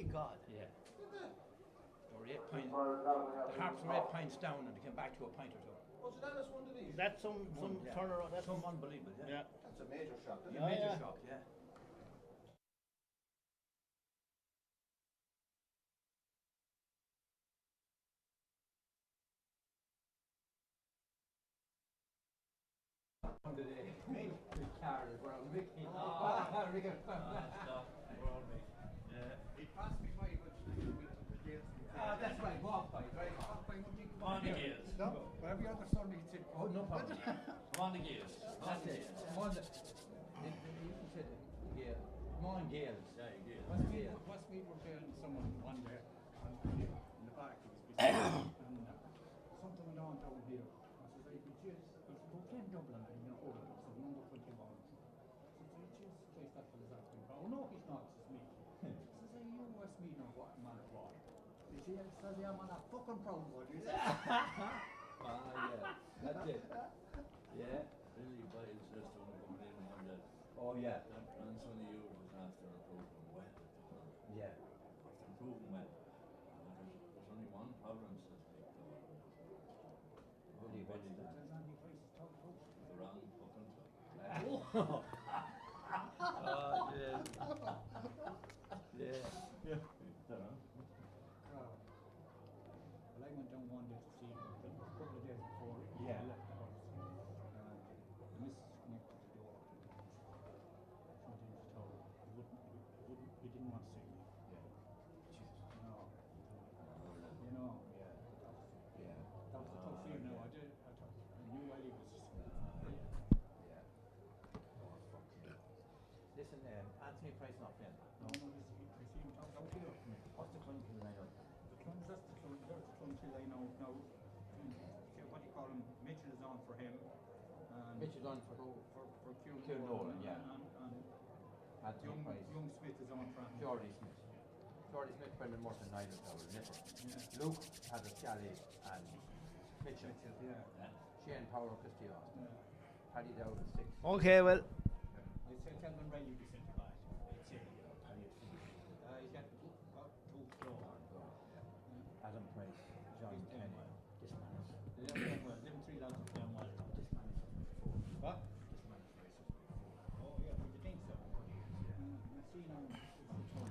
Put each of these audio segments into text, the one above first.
My God. Yeah. They were 8 points. The Harps were 8 points down and they came back to a point or two. Was it Alice one of these? That's some turnaround. That's some unbelievable. Yeah. That's a major shock. A major shock. Yeah. He passed me by with Gales. That's right. Walk by. Right. On the Gales. No, every other Sunday he'd say, Oh, no problem. On the Gales. That's it. You can say Gale. Come on, Gales. Westmeath were playing someone one day in the back. He was and something went on down here. I said, I could just, he said, go play in Dublin. And you know, I said, number 21. I said, just place that fella's acting. Oh, no, he's not. It's me. He says, hey, you Westmeath know what man it was. He says, yeah, man, I'm fucking proud of you. Yeah. That's it. Yeah. Really, Biles just don't come in on that. Oh, yeah. That grandson of yours was after improving well. Yeah. After improving well. There's only one problem, says Nick. Really, really. The wrong fucking Oh, yeah. Yeah. Yeah. Well, I went down one day to see him, a couple of days before Yeah. I left the house. The missus came up to the door. She went into town. He didn't want to see me. Yeah. Jesus. No. You know, Yeah. Yeah. that was a tough year. No, I knew Ellie was just. Yeah. Oh, fuck. Listen, Anthony Price not playing. No, I see him talk out here. What's the clunky lineup? The Cluns, that's the Cluns till I know now. What do you call him? Mitchell is on for him. And Mitchell's on for who? For Kieran Kieran Nolan, yeah. And Anthony Price. Young Smith is on for him. Jordy Smith. Jordy Smith, Brendan Morton, Nigel Tower, Nipper. Yeah. Luke, Patrick Scally, and Mitchell. Yeah. Shane Power, Christy Austin. Paddy Dowd at 6. Okay, well. I'd say Kelvin Riley would be centre back. I'd say. He's got two slow. Adam Price, John Kenny. This man is. Them three lads are playing well. This man is number 4. What? This man is racist. Oh yeah, would you think so?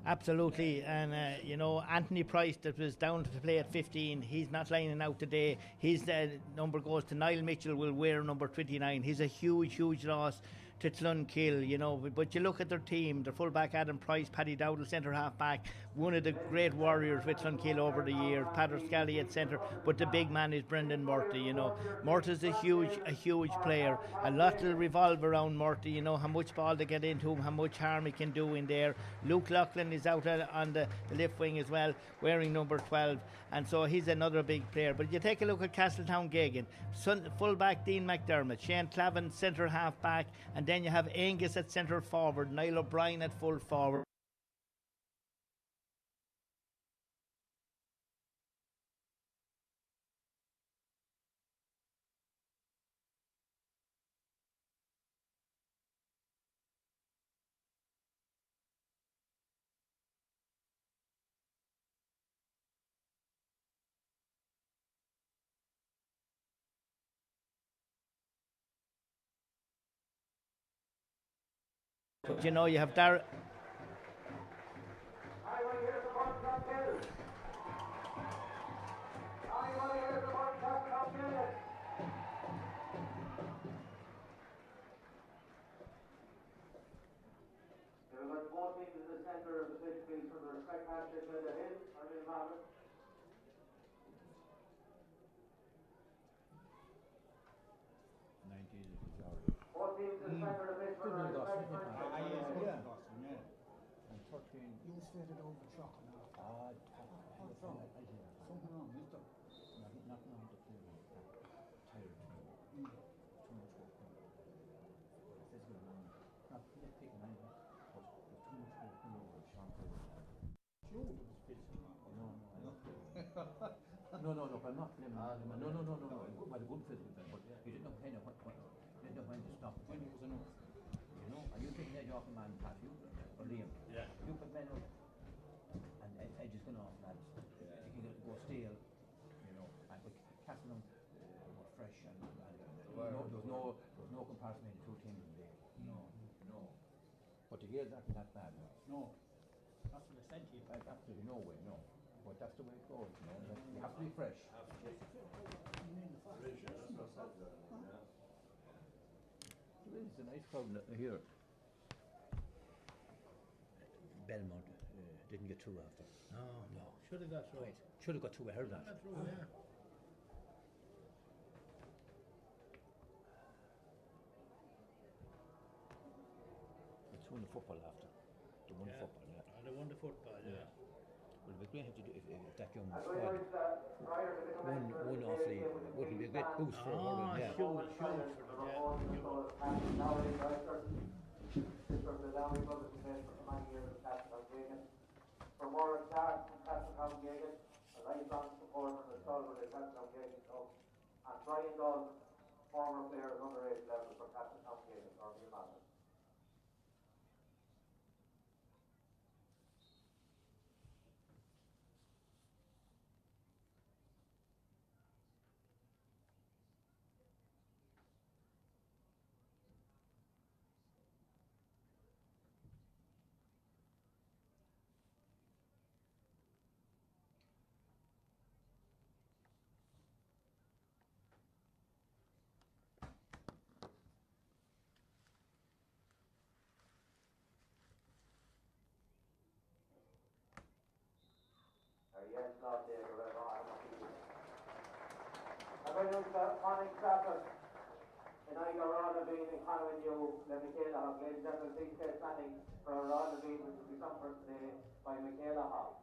Absolutely, and you know, Anthony Price that was down to play at 15, he's not lining out today. His number goes to Niall Mitchell, will wear number 29. He's a huge loss to Clonkill, you know, but you look at their team, their full-back Adam Price, Paddy Dowdle, centre half-back, one of the great warriors with Clonkill over the years, Patrick Scally at centre, but the big man is Brendan Murty, you know. Murty's a huge player. A lot will revolve around Murty, you know, how much ball they get into him, how much harm he can do in there. Luke Loughlin is out on the left wing as well, wearing number 12, and so he's another big player. But you take a look at Castletown Gagan, full-back Dean McDermott, Shane Clavin centre half-back, and then you have Angus at centre forward, Niall O'Brien at full forward. You know, you have Darren. There are about 4 teams in the centre of the pitch field for the respect handshake by the hill or the involvement. Four teams in the centre of the pitch for the respect handshake. Yeah. And 13. You was fitted over the truck now. What's wrong? Something wrong, is there? Not on the field. Tired. Too much work. This is wrong. Not picking either. But there's too much work over Sean Curry. Sure, it was fit. No, but I'm not blaming him. No. Well, a good fit with them, but you didn't know kind of what didn't know when to stop. When it was enough. You know, are you taking edge off a man, Pat? You or Liam? Yeah. You put men up, and Gales aren't that bad. No, that's what I said to you. Like, absolutely no way, no. But that's the way it goes, you know. Like, you have to be fresh. There is a nice crowd here. Belmont didn't get through after. No. Should have got through. Should have got through. I heard that. Got through, yeah. It's won the football after. They won the football, yeah. Oh, they won the football, yeah. Well, it'd be great to do if that young And we squad noticed that prior to the won off the. Wouldn't be a great boost for hurling, yeah. Huge for them, For more stars from Castle Congregation, a lifelong supporter and stalwart of Castle Congregation Club, and Brian Dawes, former player at underage level for Castle Congregation, or the Master. Yes, Lord, dear, I noticed that Connick Trafford in Igarana being in Conway New, Michaela Hall, ladies and gentlemen, please stay standing for a round of being, which will be suffered today by Michaela Hall.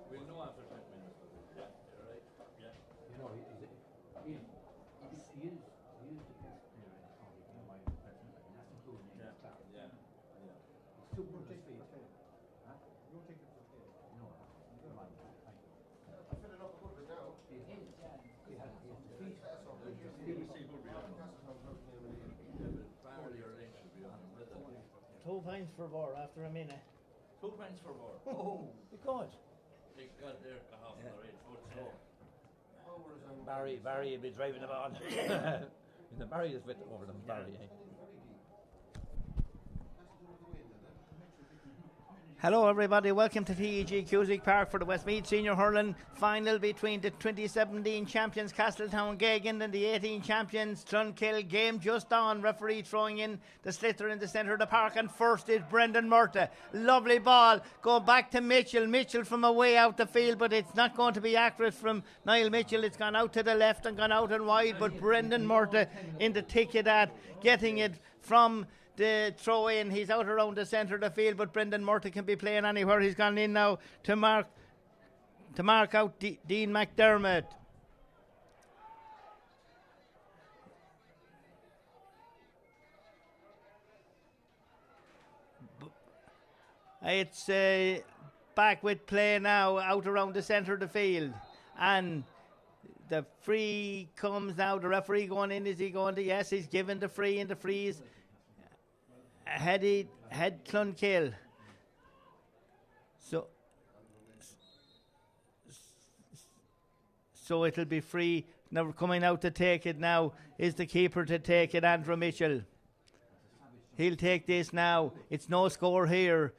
We'll know after 10 minutes. Yeah, you're right. Yeah. You know, he is the best player in the county, you know, my impression, and that's including in his class. Yeah. He's too good to speak. Huh? You'll take it for pay. No, come on, thank you. I'm filling up a good bit now. He is, yeah. He has the feet. We'll see who'll be on him. Barry or Lynch will be on him with it. 2 pints for more after a minute. 2 pints for more. Oh, because They got their half of the rate foot, so. Barry will be driving the ball. The Barry is with over them, Barry. Eh? hello everybody, welcome to TEG Cusick Park for the Westmeath Senior Hurling Final between the 2017 champions Castletown Gagan and the 18 champions Clonkill. Game just on, referee throwing in the sliotar in the centre of the park, and first is Brendan Murta. Lovely ball, go back to Mitchell from away out the field, but it's not going to be accurate from Niall Mitchell. It's gone out to the left and gone out and wide, but Brendan Murta in the thick of that, getting it from the throw in. He's out around the centre of the field, but Brendan Murta can be playing anywhere. He's gone in now to mark out Dean McDermott. It's back with play now out around the centre of the field. And the free comes now. The referee going in. Is he going to? Yes, he's given the free, and the free is head Clonkill. So it'll be free. Now coming out to take it now is the keeper to take it, Andrew Mitchell. He'll take this now. It's no score here.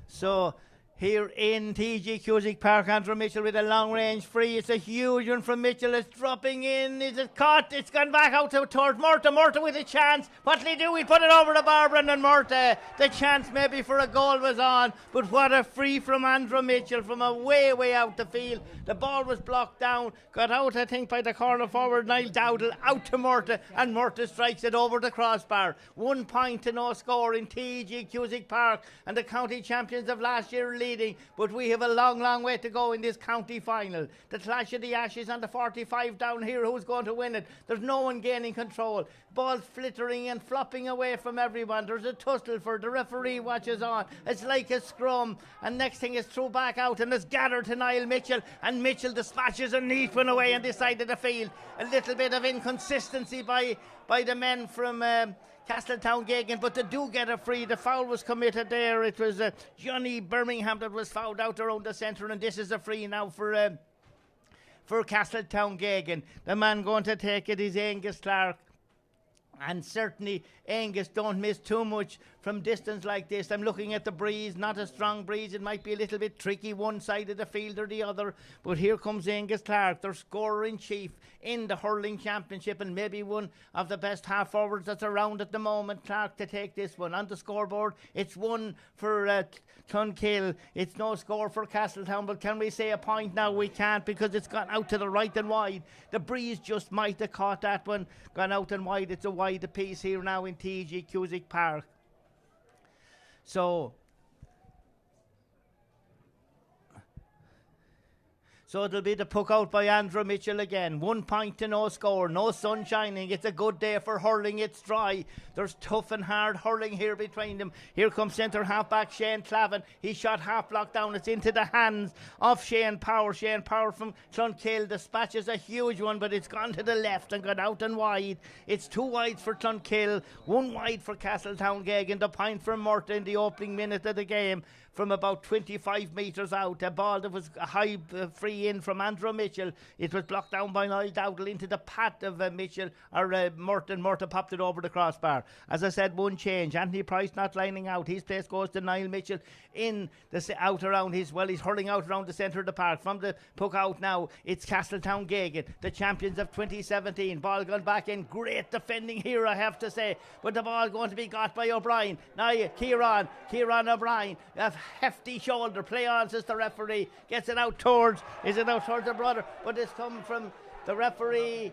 So here in TG Cusick Park, Andrew Mitchell with a long range free. It's a huge one from Mitchell. It's dropping in. Is it caught? It's gone back out towards Murta. Murta with a chance. What'll he do? He put it over the bar, Brendan Murta. The chance maybe for a goal was on, but what a free from Andrew Mitchell from a way out the field. The ball was blocked down, got out I think by the corner forward Niall Dowdall, out to Murta, and Murta strikes it over the crossbar. 1 point to no score in TG Cusick Park, and the county champions of last year leading, but we have a long way to go in this county final. The clash of the Ashes and the 45 down here, who's going to win it? There's no one gaining control. Ball flittering and flopping away from everyone. There's a tussle for the referee watches on. It's like a scrum, and next thing is throw back out, and it's gathered to Niall Mitchell, and Mitchell dispatches a neat one away on this side of the field. A little bit of inconsistency by the men from Castletown Gagan, but they do get a free. The foul was committed there. It was Johnny Birmingham that was fouled out around the centre, and this is a free now for Castletown Gagan. The man going to take it is Angus Clark. And certainly Angus don't miss too much from distance like this. I'm looking at the breeze, not a strong breeze. It might be a little bit tricky one side of the field or the other. But here comes Angus Clark, their scorer-in-chief in the hurling championship, and maybe one of the best half-forwards that's around at the moment. Clark to take this one. On the scoreboard, it's 1 for Clonkill. It's no score for Castletown, but can we say a point now? We can't, because it's gone out to the right and wide. The breeze just might have caught that one, gone out and wide. It's a wide apiece here now in TG Cusick Park. So it'll be the puck out by Andrew Mitchell again. 1 point to no score, no sun shining. It's a good day for hurling. It's dry. There's tough and hard hurling here between them. Here comes centre half-back Shane Clavin. He shot half blocked down. It's into the hands of Shane Power. Shane Power from Clonkill dispatches a huge one, but it's gone to the left and gone out and wide. It's 2 wides for Clonkill, 1 wide for Castletown Gagan. The point for Murta in the opening minute of the game from about 25 metres out. A ball that was a high free in from Andrew Mitchell. It was blocked down by Niall Dowdall into the path of Mitchell, or Murta, and Murta popped it over the crossbar. As I said, 1 change. Anthony Price not lining out. His place goes to Niall Mitchell in the out around his, well, he's hurling out around the centre of the park. From the puck out now, it's Castletown Gagan, the champions of 2017. Ball gone back in. Great defending here, I have to say. But the ball going to be got by O'Brien. Now Kieran O'Brien, a hefty shoulder. Play on, says the referee. Gets it out towards, is it out towards the brother? But it's come from the referee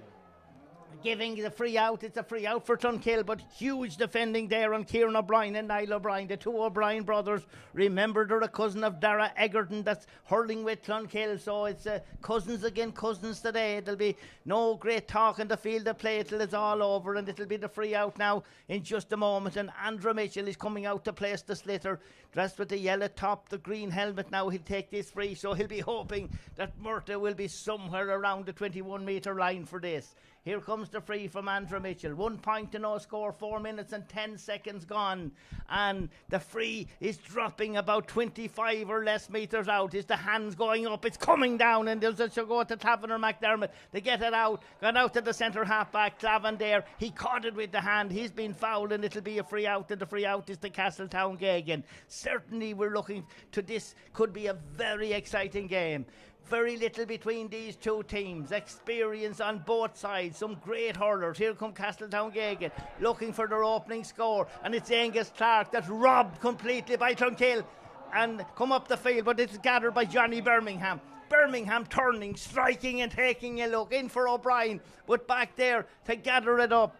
giving the free out. It's a free out for Clonkill, but huge defending there on Kieran O'Brien and Niall O'Brien, the 2 O'Brien brothers. Remember, they're a cousin of Dara Egerton that's hurling with Clonkill, so it's cousins again, cousins today. It'll be no great talk in the field of play till it's all over, and it'll be the free out now in just a moment. And Andrew Mitchell is coming out to place the slitter, dressed with the yellow top, the green helmet. Now he'll take this free, so he'll be hoping that Murta will be somewhere around the 21 metre line for this. Here comes the free from Andrew Mitchell. 1 point to no score, 4 minutes and 10 seconds gone. And the free is dropping about 25 or less metres out. Is the hands going up? It's coming down, and they'll just go to Clavin or McDermott. They get it out. Gone out to the centre half-back. Clavin there. He caught it with the hand. He's been fouled, and it'll be a free out. And the free out is the Castletown Gagan. Certainly we're looking to this. Could be a very exciting game. Very little between these two teams. Experience on both sides. Some great hurlers. Here come Castletown Gagan looking for their opening score. And it's Angus Clark that's robbed completely by Clonkill and come up the field. But it's gathered by Johnny Birmingham. Birmingham turning, striking and taking a look in for O'Brien. But back there to gather it up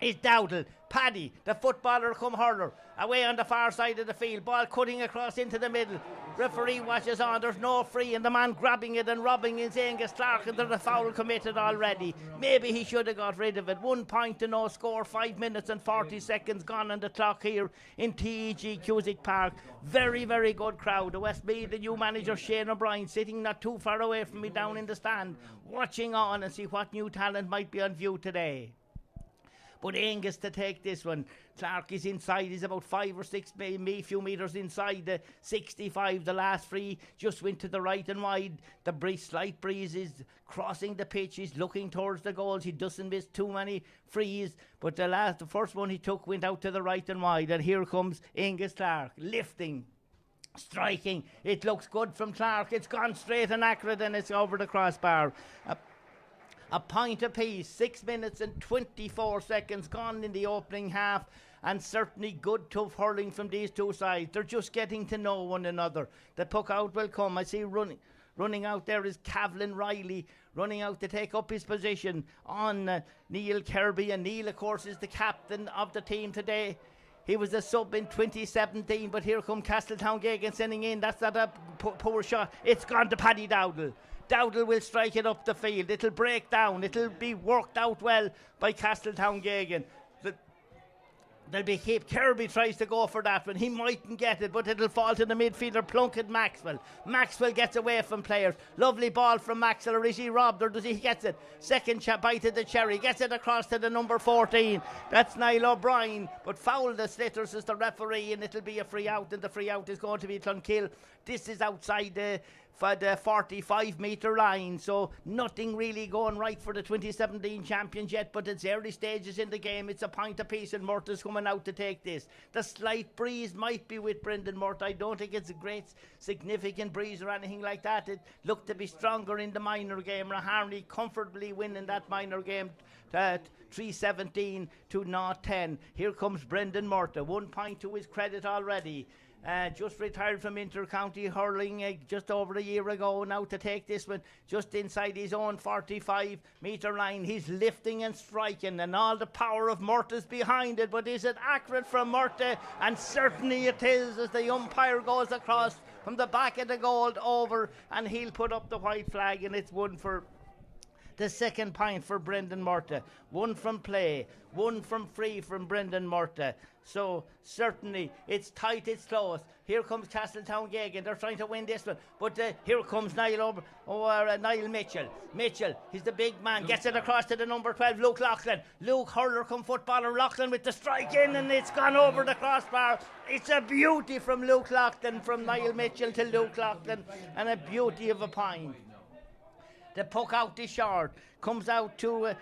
is Dowdall. Paddy, the footballer come hurler, away on the far side of the field, ball cutting across into the middle. Referee watches on, there's no free, and the man grabbing it and robbing is Angus Clark, and there's a foul committed already. Maybe he should have got rid of it. 1 point to no score, 5 minutes and 40 seconds gone on the clock here in TEG Cusick Park. Very, very good crowd. The Westmeath, the new manager Shane O'Brien, sitting not too far away from me down in the stand, watching on and see what new talent might be on view today. But Angus to take this one. Clark is inside. He's about 5 or 6 few metres inside the 65. The last free just went to the right and wide. The slight breeze is crossing the pitch. He's looking towards the goals. He doesn't miss too many frees. But the first one he took went out to the right and wide. And here comes Angus Clark lifting, striking. It looks good from Clark. It's gone straight and accurate, and it's over the crossbar. A point apiece, 6 minutes and 24 seconds gone in the opening half, and certainly good tough hurling from these two sides. They're just getting to know one another. The puck out will come. I see running out there is Cavlin Riley, running out to take up his position on Neil Kirby, and Neil of course is the captain of the team today. He was a sub in 2017, but here come Castletown Gagan sending in. That's not a poor shot. It's gone to Paddy Dowdle. Dowdle will strike it up the field. It'll break down. It'll be worked out well by Castletown Gagan. There'll be heap. Kirby tries to go for that one. He mightn't get it, but it'll fall to the midfielder, Plunkett Maxwell. Maxwell gets away from players. Lovely ball from Maxwell, or is he robbed, or does he get it? Second bite of the cherry. Gets it across to the number 14. That's Niall O'Brien, but foul the Slitters is the referee, and it'll be a free out, and the free out is going to be Clonkill. This is outside the 45-metre line, so nothing really going right for the 2017 champions yet, but it's early stages in the game. It's a point apiece, and Murtagh's coming out to take this. The slight breeze might be with Brendan Murtagh. I don't think it's a great significant breeze or anything like that. It looked to be stronger in the minor game. Raharney comfortably winning that minor game 3-17 to 0-10. Here comes Brendan Murtagh, 1 point to his credit already. Just retired from inter-county hurling just over a year ago now to take this one just inside his own 45-metre line. He's lifting and striking, and all the power of Murtagh's behind it, but is it accurate from Murtagh? And certainly it is, as the umpire goes across from the back of the goal over, and he'll put up the white flag, and it's one for the second point for Brendan Murtagh. 1 from play, 1 from free from Brendan Murtagh. So certainly it's tight, it's close. Here comes Castletown Gagan. They're trying to win this one, but here comes Niall Mitchell. Mitchell, he's the big man, gets it across to the number 12, Luke Loughlin. Luke hurler come footballer, Loughlin with the strike in, and it's gone over the crossbar. It's a beauty from Luke Loughlin, from Niall Mitchell to Luke Loughlin, and a beauty of a point. The puck out is short, comes out to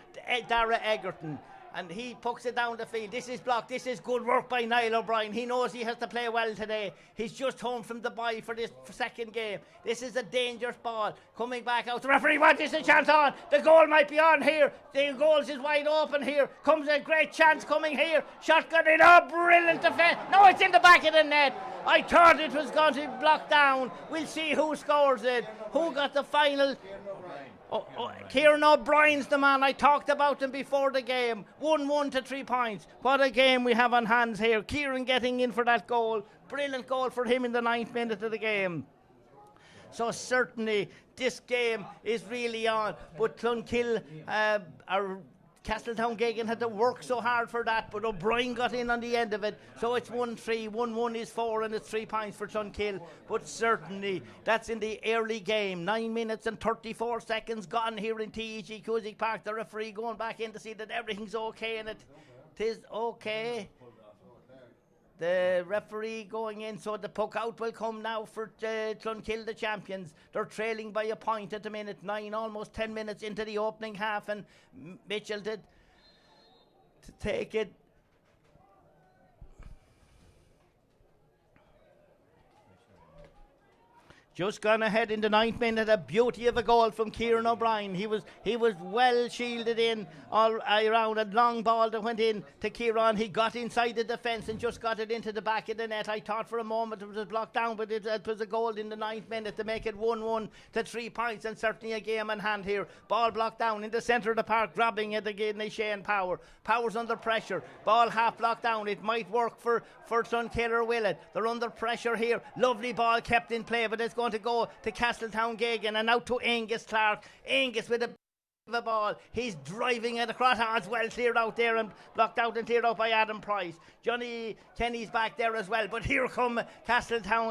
Dara Egerton, and he pucks it down the field. This is blocked. This is good work by Niall O'Brien. He knows he has to play well today. He's just home from the bye for this second game. This is a dangerous ball coming back out. The referee wants a chance on. The goal might be on here. The goals is wide open here. Comes a great chance coming here. Shotgun it up. Brilliant defence. No, it's in the back of the net. I thought it was going to be blocked down. We'll see who scores it. Who got the final? Kieran O'Brien's the man. I talked about him before the game. 1-1 to 3 points. What a game we have on hands here. Kieran getting in for that goal. Brilliant goal for him in the 9th minute of the game. So certainly this game is really on. But Clonkill Castletown Gagan had to work so hard for that, but O'Brien got in on the end of it. So it's 1-3, 1-1 is 4, and it's 3 points for Clonkill. But certainly that's in the early game. 9 minutes and 34 seconds gone here in TEG Cusick Park. The referee going back in to see that everything's okay, and it is okay. The referee going in, so the puck out will come now for Clonkill, the champions. They're trailing by a point at the minute, 9, almost 10 minutes into the opening half, and Mitchell did to take it. Just gone ahead in the 9th minute, a beauty of a goal from Kieran O'Brien. He was well shielded in all around. A long ball that went in to Kieran. He got inside the defence and just got it into the back of the net. I thought for a moment it was blocked down, but it was a goal in the 9th minute to make it 1-1 to 3 points, and certainly a game in hand here. Ball blocked down in the centre of the park, grabbing it again is Shane Power. Power's under pressure. Ball half blocked down. It might work for Tunkiller, will it? They're under pressure here. Lovely ball kept in play, but it's going to go to Castletown Gagan and out to Angus Clark. Angus with a ball. He's driving it across. It's well cleared out there and blocked out and cleared out by Adam Price. Johnny Kenny's back there as well. But here come Castletown,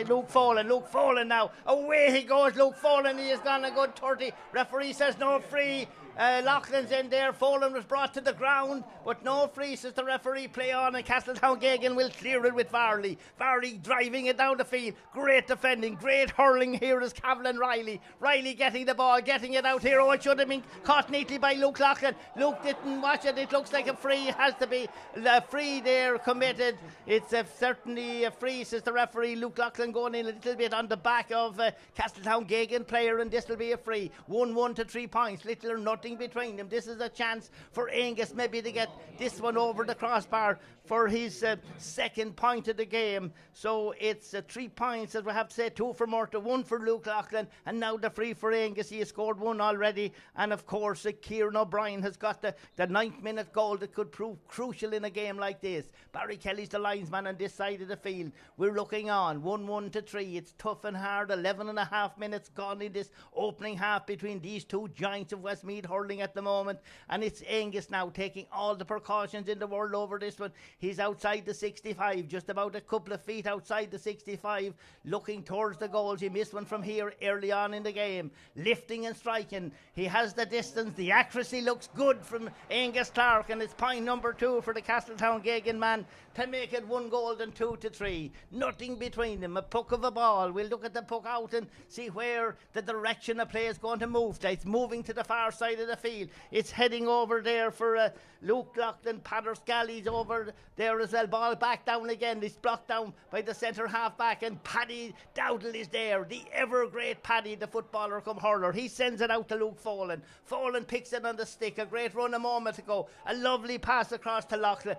Luke Folin. Luke Folin now. Away he goes, Luke Folin. He has gone a good 30. Referee says no free. Loughlin's in there. Folin was brought to the ground, but no free, says the referee. Play on, and Castletown Gagan will clear it with Varley. Varley driving it down the field. Great defending, great hurling here is Cavlin Riley. Riley getting the ball, getting it out here. Oh, it should have been caught neatly by Luke Loughlin. Luke didn't watch it. It looks like a free. It has to be a free there committed. It's certainly a free, says the referee. Luke Loughlin going in a little bit on the back of Castletown Gagan player, and this will be a free. 1-1 to 3 points. Little or nothing between them. This is a chance for Angus maybe to get this one over the crossbar for his second point of the game. So it's 3 points, as we have to say, 2 for Murta, 1 for Luke Loughlin, and now the free for Angus. He has scored 1 already, and of course Kieran O'Brien has got the 9th minute goal that could prove crucial in a game like this. Barry Kelly's the linesman on this side of the field. We're looking on 1-1 to 3. It's tough and hard. 11 and a half minutes gone in this opening half between these two giants of Westmeath hurling at the moment, and it's Angus now taking all the precautions in the world over this one. He's outside the 65, just about a couple of feet outside the 65, looking towards the goals. He missed one from here early on in the game. Lifting and striking. He has the distance. The accuracy looks good from Angus Clark, and it's point number 2 for the Castletown Gagan man to make it 1 goal and 2 to 3. Nothing between them. A puck of a ball. We'll look at the puck out and see where the direction of play is going to move to. It's moving to the far side of the field. It's heading over there for Luke Loughlin. Padder Scally's over there as well. Ball back down again. It's blocked down by the centre half back, and Paddy Dowdle is there. The ever great Paddy, the footballer come hurler. He sends it out to Luke Folin. Folin picks it on the stick. A great run a moment ago. A lovely pass across to Loughlin,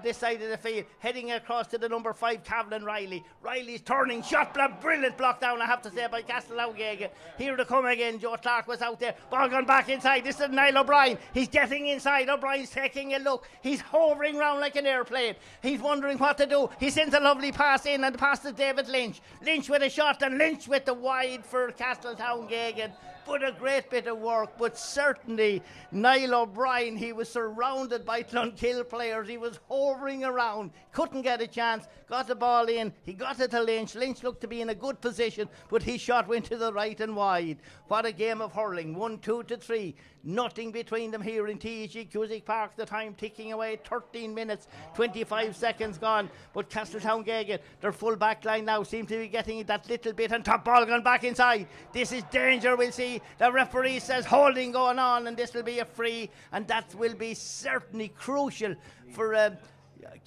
this side of the field, heading across to the number 5 Cavlin Riley. Riley's turning shot, brilliant block down, I have to say, by Castletown Gagan. Here to come again. Joe Clark was out there. Ball gone back inside. This is Niall O'Brien. He's getting inside. O'Brien's taking a look. He's hovering around like an airplane. He's wondering what to do. He sends a lovely pass in, and the pass to David Lynch. Lynch with a shot, and Lynch with the wide for Castletown Gagan. But a great bit of work. But certainly Niall O'Brien, he was surrounded by Clonkill players. He was hovering around, couldn't get a chance, got the ball in, he got it to Lynch. Lynch looked to be in a good position, but his shot went to the right and wide. What a game of hurling. 1-2 to 3. Nothing between them here in TEG Cusick Park. The time ticking away. 13 minutes 25 seconds gone. But Castletown Gagan, their full back line now, seem to be getting that little bit, and top ball gone back inside. This is danger. We'll see. The referee says holding going on, and this will be a free, and that will be certainly crucial for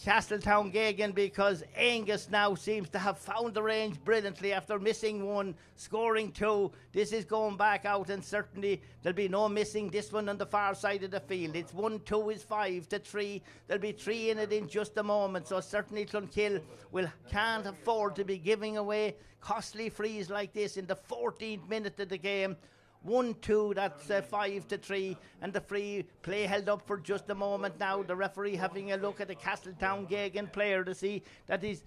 Castletown Gagan, because Angus now seems to have found the range brilliantly after missing 1, scoring 2. This is going back out, and certainly there'll be no missing this one on the far side of the field. It's 1-2 is 5 to 3. There'll be 3 in it in just a moment, so certainly Clonkill can't afford to be giving away costly frees like this in the 14th minute of the game. 1-2, that's 5 to 3, and the free play held up for just a moment now. The referee having a look at the Castletown Gagan player to see that he's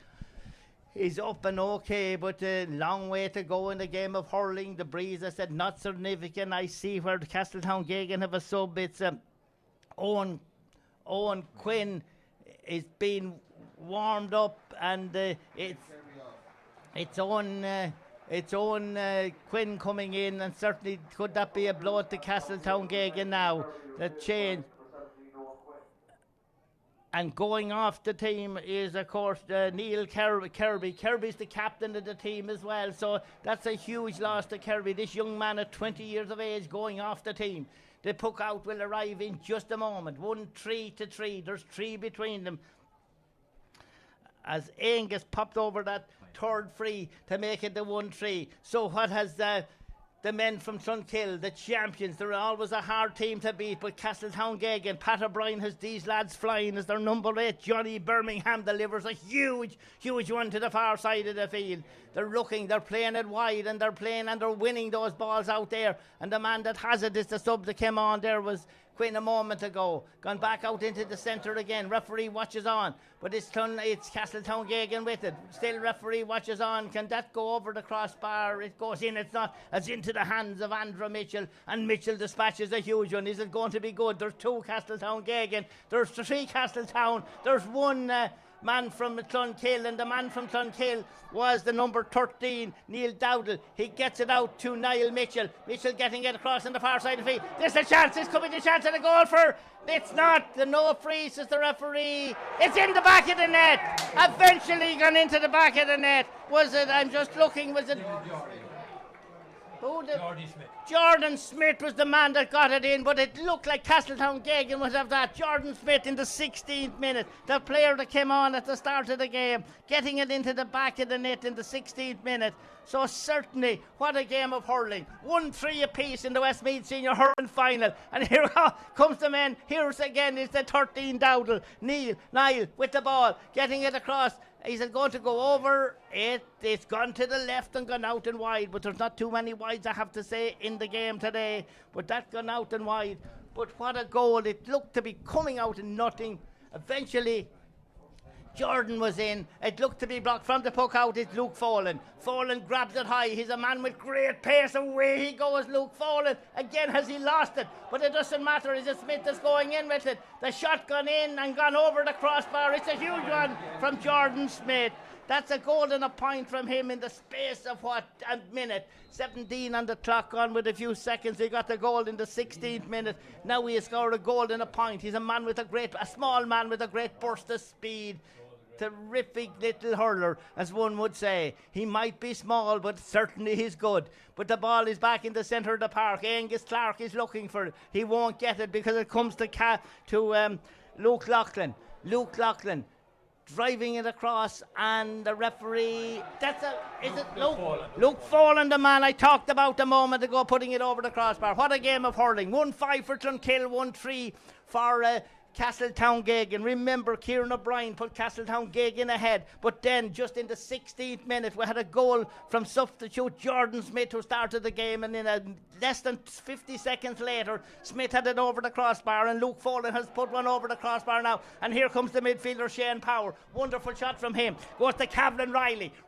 up and okay, but a long way to go in the game of hurling. The breeze, I said, not significant. I see where the Castletown Gagan have a sub. It's Owen Quinn is being warmed up, and it's Owen Quinn coming in, and certainly could that be a blow at the Castletown Gagan now. The change. And going off the team is, of course, Neil Kirby. Kirby's the captain of the team as well, so that's a huge loss to Kirby. This young man at 20 years of age going off the team. The puck out will arrive in just a moment. 1-3 to 3. There's 3 between them. as Angus popped over that third free to make it the 1-3. So what has the men from Clonkill, the champions, they're always a hard team to beat, but Castletown-Geoghegan, Pat O'Brien has these lads flying as their number 8, Johnny Birmingham, delivers a huge one to the far side of the field. They're playing it wide, and they're winning those balls out there, and the man that has it is the sub that came on there was Quinn a moment ago, gone back out into the centre again. Referee watches on, but it's Castletown-Geoghegan with it. Still referee watches on. Can that go over the crossbar? It goes in. It's not. It's into the hands of Andrew Mitchell, and Mitchell dispatches a huge one. Is it going to be good? There's 2 Castletown-Geoghegan. There's 3 Castletown. There's 1 man from Clonkill, and the man from Clonkill was the number 13, Neil Dowdall. He gets it out to Niall Mitchell. Mitchell getting it across on the far side of the field. There's a chance. This could be the chance of the goal for. It's not. The no free, says the referee. It's in the back of the net. Eventually gone into the back of the net. Was it? I'm just looking. Was it? Jordan Smith was the man that got it in, but it looked like Castletown-Geoghegan would have that. Jordan Smith in the 16th minute, the player that came on at the start of the game, getting it into the back of the net in the 16th minute. So certainly, what a game of hurling. 1-3 apiece in the Westmeath Senior Hurling Final. And here comes the men. Here's again is the 13 Dowdall. Niall with the ball, getting it across. Is it going to go over? It's gone to the left and gone out and wide, but there's not too many wides, I have to say, in the game today. But that's gone out and wide. But what a goal. It looked to be coming out and nothing. Eventually, Jordan was in. It looked to be blocked from the puck out. It's Luke Folan. Folan grabs it high. He's a man with great pace. Away he goes, Luke Folan. Again, has he lost it? But it doesn't matter. Is it Smith that's going in with it? The shot gone in and gone over the crossbar. It's a huge one from Jordan Smith. That's a goal and a point from him in the space of a minute. 17 on the clock, on with a few seconds. He got the goal in the 16th minute. Now he has scored a goal and a point. He's a small man with a great burst of speed. Terrific little hurler, as one would say. He might be small, but certainly he's good. But the ball is back in the centre of the park. Angus Clark is looking for it. He won't get it because it comes to Luke Loughlin. Luke Loughlin driving it across, and the referee. Is it Luke? Luke Folan, the man I talked about a moment ago, putting it over the crossbar. What a game of hurling. 1-5 for Clonkill, 1-3 for Castletown-Geoghegan. Remember, Kieran O'Brien put Castletown-Geoghegan ahead, but then just in the 16th minute we had a goal from substitute Jordan Smith, who started the game, and in less than 50 seconds later Smith had it over the crossbar, and Luke Folan has put one over the crossbar now, and here comes the midfielder Shane Power. Wonderful shot from him. Goes to Kevlin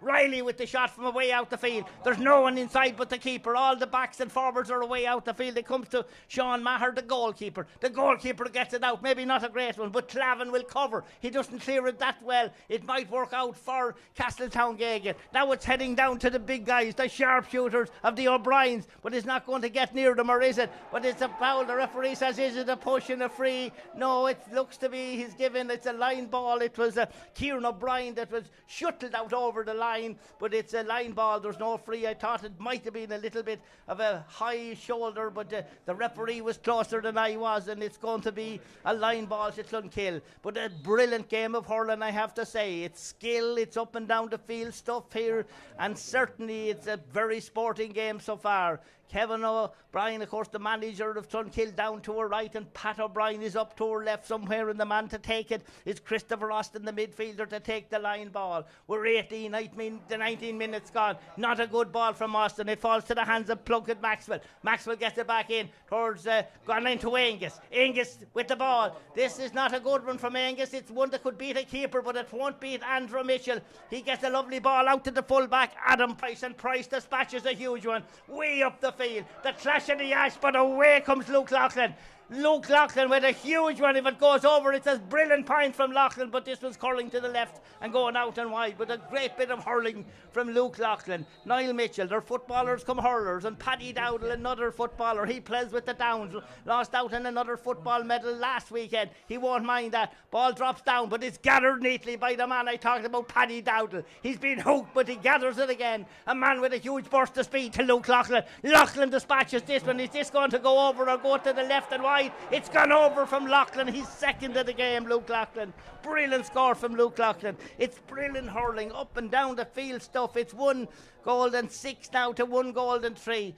Riley with the shot from away out the field. There's no one inside but the keeper. All the backs and forwards are away out the field. It comes to Sean Maher, the goalkeeper. The goalkeeper gets it out. Maybe not a great one, but Clavin will cover. He doesn't clear it that well. It might work out for Castletown-Geoghegan. Now it's heading down to the big guys, the sharpshooters of the O'Briens, but it's not going to get near them, or is it? But it's a foul. The referee says, is it a push and a free? No, it looks to be it's a line ball. It was Kieran O'Brien that was shuttled out over the line, but it's a line ball. There's no free. I thought it might have been a little bit of a high shoulder, but the referee was closer than I was, and it's going to be a line ball to Clonkill. But a brilliant game of hurling, I have to say. It's skill, it's up and down the field stuff here, and certainly it's a very sporting game so far. Kevin O'Brien, of course, the manager of Clonkill, down to her right, and Pat O'Brien is up to her left somewhere, and the man to take it is Christopher Austin, the midfielder, to take the line ball. We're 19 minutes gone. Not a good ball from Austin. It falls to the hands of Plunkett Maxwell. Maxwell gets it back in towards gone into Angus. Angus with the ball. This is not a good one from Angus. It's one that could beat a keeper, but it won't beat Andrew Mitchell. He gets a lovely ball out to the fullback, Adam Price, and Price dispatches a huge one way up the field. The clash of the ash, but away comes Luke Loughlin. Luke Loughlin with a huge one. If it goes over, it's a brilliant point from Loughlin, but this was curling to the left and going out and wide. But a great bit of hurling from Luke Loughlin. Niall Mitchell, their footballers come hurlers, and Paddy Dowdall, another footballer. He plays with the Downs. Lost out in another football medal last weekend. He won't mind that. Ball drops down, but it's gathered neatly by the man I talked about, Paddy Dowdall. He's been hooked, but he gathers it again. A man with a huge burst of speed to Luke Loughlin. Loughlin dispatches this one. Is this going to go over or go to the left and wide? wide. It's gone over from Loughlin. He's second of the game, Luke Loughlin. Brilliant score from Luke Loughlin. It's brilliant hurling, up and down the field stuff. It's 1 goal and 6 now to 1 goal and 3.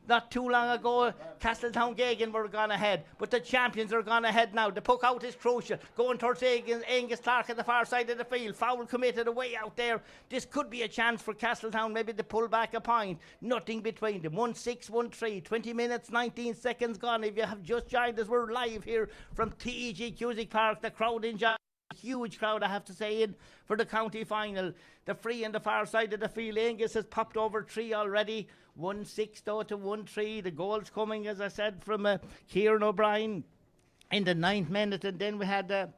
Not too long ago, Castletown Gagan were gone ahead, but the champions are gone ahead now. The puck out is crucial. Going towards Angus Clark at the far side of the field. Foul committed away out there. This could be a chance for Castletown maybe to pull back a point. Nothing between them. 1-6, 1-3. 20 minutes, 19 seconds gone. If you have just joined us, we're live here from TEG Cusick Park. The crowd in huge crowd, I have to say, in for the county final. The free on the far side of the field. Angus has popped over 3 already. 1-6 though to 1-3. The goals coming, as I said, from Kieran O'Brien in the 9th minute, and then we had the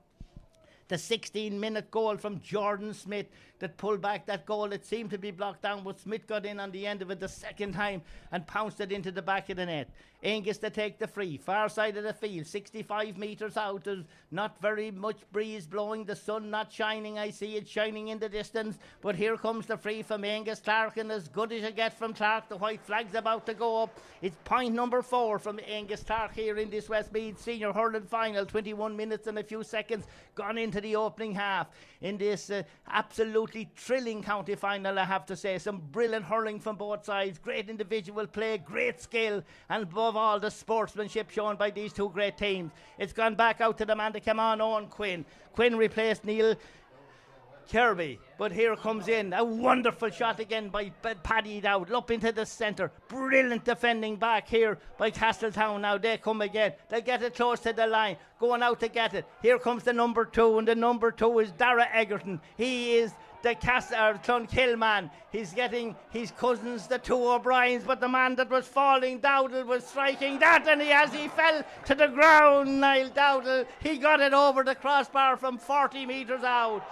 16-minute goal from Jordan Smith that pulled back that goal. It seemed to be blocked down, but Smith got in on the end of it the second time and pounced it into the back of the net. Angus to take the free, far side of the field, 65 metres out. There's not very much breeze blowing, the sun not shining. I see it shining in the distance, but here comes the free from Angus Clark, and as good as you get from Clark. The white flag's about to go up. It's point number 4 from Angus Clark here in this Westmeath Senior Hurling Final. 21 minutes and a few seconds gone into the opening half in this absolutely thrilling county final, I have to say. Some brilliant hurling from both sides, great individual play, great skill, and above all the sportsmanship shown by these two great teams. It's gone back out to the man that came on, Owen Quinn. Quinn replaced Neil Kirby, but here comes in a wonderful shot again by Paddy Dowd up into the centre. Brilliant defending back here by Castletown. Now they come again, they get it close to the line, going out to get it. Here comes the number 2, and the number 2 is Dara Egerton. He is the Clonkill man. He's getting his cousins, the 2 O'Briens, but the man that was falling, Dowdle, was striking that, and he fell to the ground. Niall Dowdle, he got it over the crossbar from 40 metres out.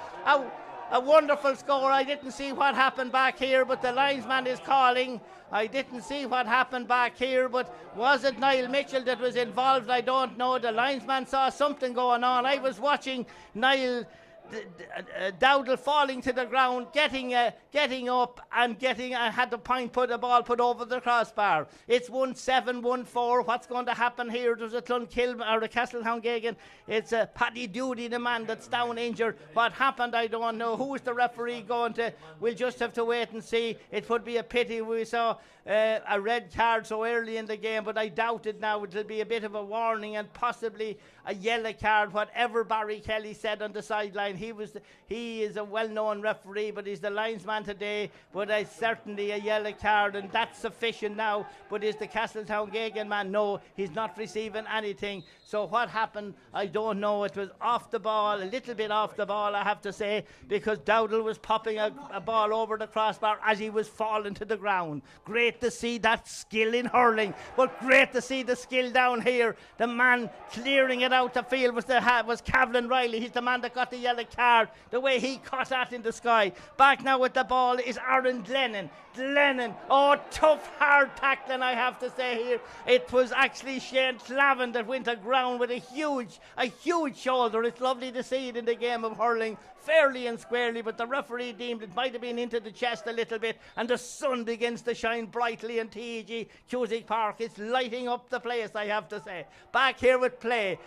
A wonderful score. I didn't see what happened back here, but the linesman is calling. I didn't see what happened back here, but was it Niall Mitchell that was involved? I don't know. The linesman saw something going on. I was watching Niall Dowdle falling to the ground, getting up and had the ball put over the crossbar. It's 1-7, 1-4. What's going to happen here? There's a Clonkill or a Castletown Gagan. It's Paddy Doody, the man that's down injured. What happened, I don't know. Who is the referee going to? We'll just have to wait and see. It would be a pity. We saw a red card so early in the game, but I doubt it now. It'll be a bit of a warning and possibly a yellow card. Whatever Barry Kelly said on the sideline, he is a well-known referee, but he's the linesman today. But certainly a yellow card, and that's sufficient now. But is the Castletown Gagan man? No, he's not receiving anything. So what happened, I don't know. It was off the ball, a little bit off the ball, I have to say, because Dowdle was popping a ball over the crossbar as he was falling to the ground. Great to see that skill in hurling, but great to see the skill down here. The man clearing it out the field was Cavlin Riley. He's the man that got the yellow card. The way he caught that in the sky. Back now with the ball is Aaron Glennon. Oh, tough, hard tackling, I have to say here. It was actually Shane Clavin that went aground with a huge shoulder. It's lovely to see it in the game of hurling, fairly and squarely, but the referee deemed it might have been into the chest a little bit, and the sun begins to shine brightly in TEG Cusick Park. It's lighting up the place, I have to say. Back here with play.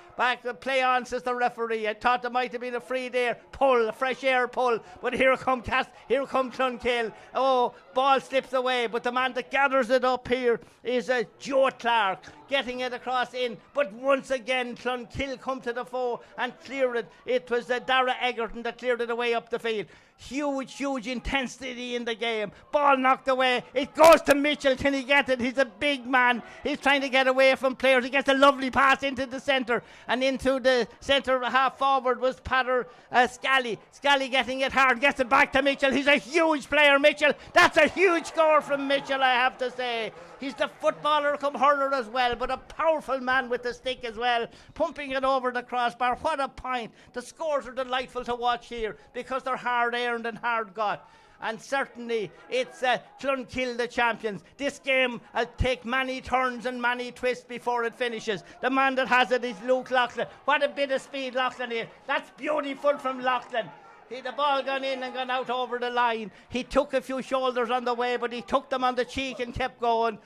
Play on, says the referee. I thought there might have been a free there. Pull, a fresh air pull, but here come Clonkill. Oh, ball slips away, but the man that gathers it up here is Joe Clark, getting it across in, but once again Clonkill come to the fore and clear it. It was Dara Egerton that cleared it away up the field. Huge intensity in the game. Ball knocked away. It goes to Mitchell. Can he get it? He's a big man. He's trying to get away from players. He gets a lovely pass into the centre, and into the centre half forward was Patter Scally. Scally getting it hard, gets it back to Mitchell. He's a huge player, Mitchell. That's a huge score from Mitchell, I have to say. He's the footballer come hurler as well, but a powerful man with the stick as well, pumping it over the crossbar. What a point. The scores are delightful to watch here because they're hard earned and hard got. And certainly it's Clonkill the champions. This game will take many turns and many twists before it finishes. The man that has it is Luke Loughlin. What a bit of speed Loughlin here. That's beautiful from Loughlin. The ball gone in and gone out over the line. He took a few shoulders on the way, but he took them on the cheek and kept going.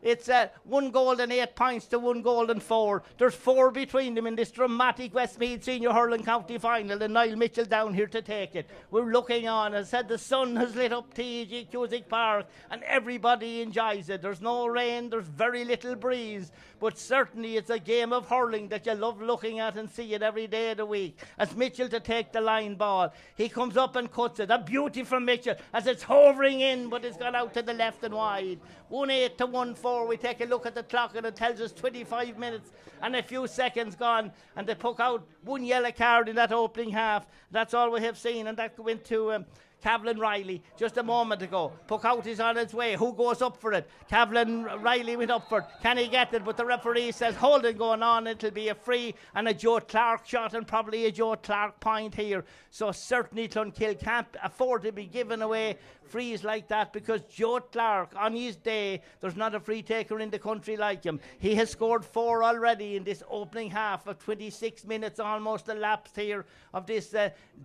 It's 1 goal and 8 points to 1 goal and 4. There's 4 between them in this dramatic Westmeath Senior Hurling County Final, and Niall Mitchell down here to take it. We're looking on. As I said, the sun has lit up TG Cusick Park, and everybody enjoys it. There's no rain, there's very little breeze, but certainly it's a game of hurling that you love looking at and see it every day of the week. As Mitchell to take the line ball, he comes up and cuts it. A beauty from Mitchell as it's hovering in, but it's gone out to the left and wide. 1-8 to 1-4. We take a look at the clock and it tells us 25 minutes and a few seconds gone, and they took out 1 yellow card in that opening half. That's all we have seen, and that went to Cavlin Riley just a moment ago. Puck out is on its way. Who goes up for it? Cavlin Riley went up for it. Can he get it? But the referee says holding going on. It'll be a free and a Joe Clark shot, and probably a Joe Clark point here. So certainly Clonkill can't afford to be giving away frees like that, because Joe Clark, on his day, there's not a free taker in the country like him. He has scored 4 already in this opening half of 26 minutes almost elapsed here of this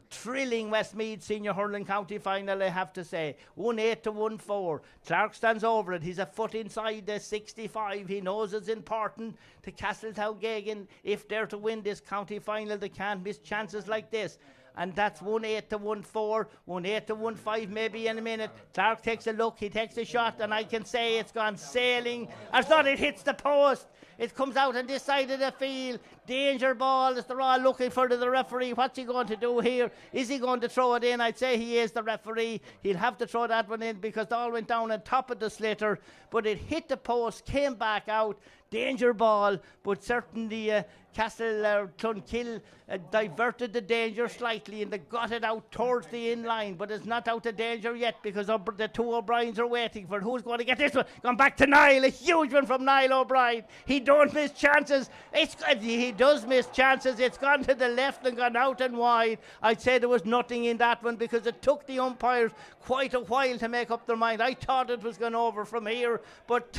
thrilling Westmeath Senior Hurling County Final, I have to say. 1-8 to 1-4. Clark stands over it. He's a foot inside the 65. He knows it's important to Castletown-Geoghegan. If they're to win this county final, they can't miss chances like this. And that's 1-8 to 1-4, 1-8 to 1-5 maybe in a minute. Clark takes a look, he takes a shot, and I can say it's gone sailing. As not it hits the post. It comes out on this side of the field. Danger ball as they're all looking for the referee. What's he going to do here? Is he going to throw it in? I'd say he is the referee. He'll have to throw that one in because they all went down on top of the slitter. But it hit the post, came back out. Danger ball, but certainly Clonkill diverted the danger slightly and they got it out towards the in-line, but it's not out of danger yet because the 2 O'Briens are waiting for it. Who's going to get this one? Gone back to Niall, a huge one from Niall O'Brien. He don't miss chances. He does miss chances. It's gone to the left and gone out and wide. I'd say there was nothing in that one because it took the umpires quite a while to make up their mind. I thought it was going over from here, but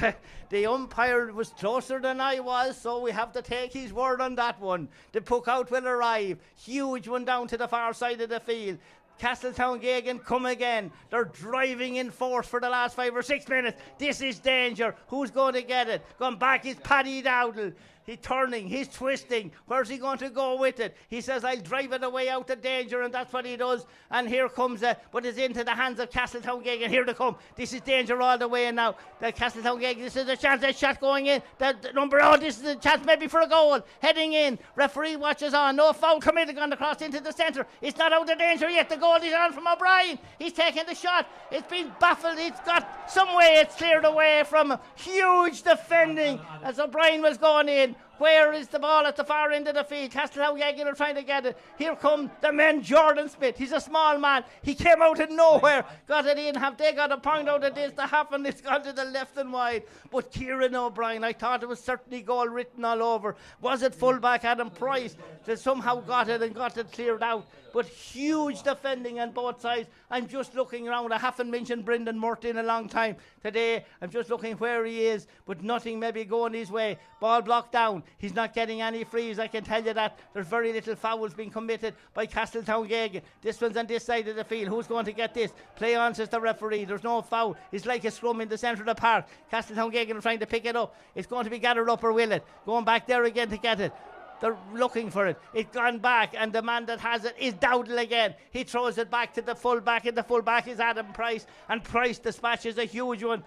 the umpire was closer than I was, so we have to take his word on that one. The puck out will arrive. Huge one down to the far side of the field. Castletown-Geoghegan come again. They're driving in force for the last 5 or 6 minutes. This is danger. Who's going to get it? Gone back is Paddy Dowdle. He's turning, he's twisting. Where's he going to go with it? He says, I'll drive it away out of danger, and that's what he does. And here comes but it's into the hands of Castletown-Geoghegan. Here they come. This is danger all the way now. The Castletown-Geoghegan, this is a chance. That shot going in. This is a chance maybe for a goal. Heading in. Referee watches on. No foul committed. Gone across into the centre. It's not out of danger yet. The goal is on from O'Brien. He's taking the shot. It's been baffled. It's got some way. It's cleared away from him. Huge defending as O'Brien was going in. Where is the ball at the far end of the field? Castletown-Geoghegan are trying to get it. Here come the men. Jordan Smith. He's a small man. He came out of nowhere. Got it in. Have they got a point out of this to happen? It's gone to the left and wide. But Kieran O'Brien, I thought it was certainly goal written all over. Was it fullback Adam Price that somehow got it and got it cleared out? But huge defending on both sides. I'm just looking around. I haven't mentioned Brendan Murty in a long time today. I'm just looking where he is, but nothing maybe going his way. Ball blocked down. He's not getting any frees, I can tell you that. There's very little fouls being committed by Castletown-Geoghegan. This one's on this side of the field. Who's going to get this? Play on, says the referee. There's no foul. It's like a scrum in the centre of the park. Castletown-Geoghegan are trying to pick it up. It's going to be gathered up, or will it? Going back there again to get it. They're looking for it. It's gone back, and the man that has it is Dowdle again. He throws it back to the fullback, and the fullback is Adam Price, and Price dispatches a huge one.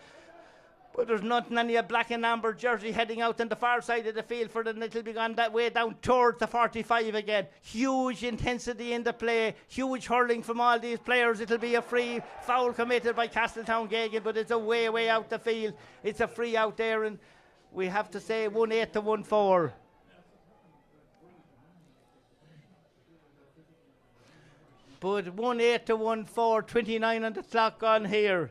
But there's nothing any a black and amber jersey heading out on the far side of the field for them. It'll be gone that way down towards the 45 again. Huge intensity in the play. Huge hurling from all these players. It'll be a free foul committed by Castletown-Geoghegan, but it's a way out the field. It's a free out there, and we have to say 1-8 to 1-4. But 1-8 to 1-4, 29 on the clock on here.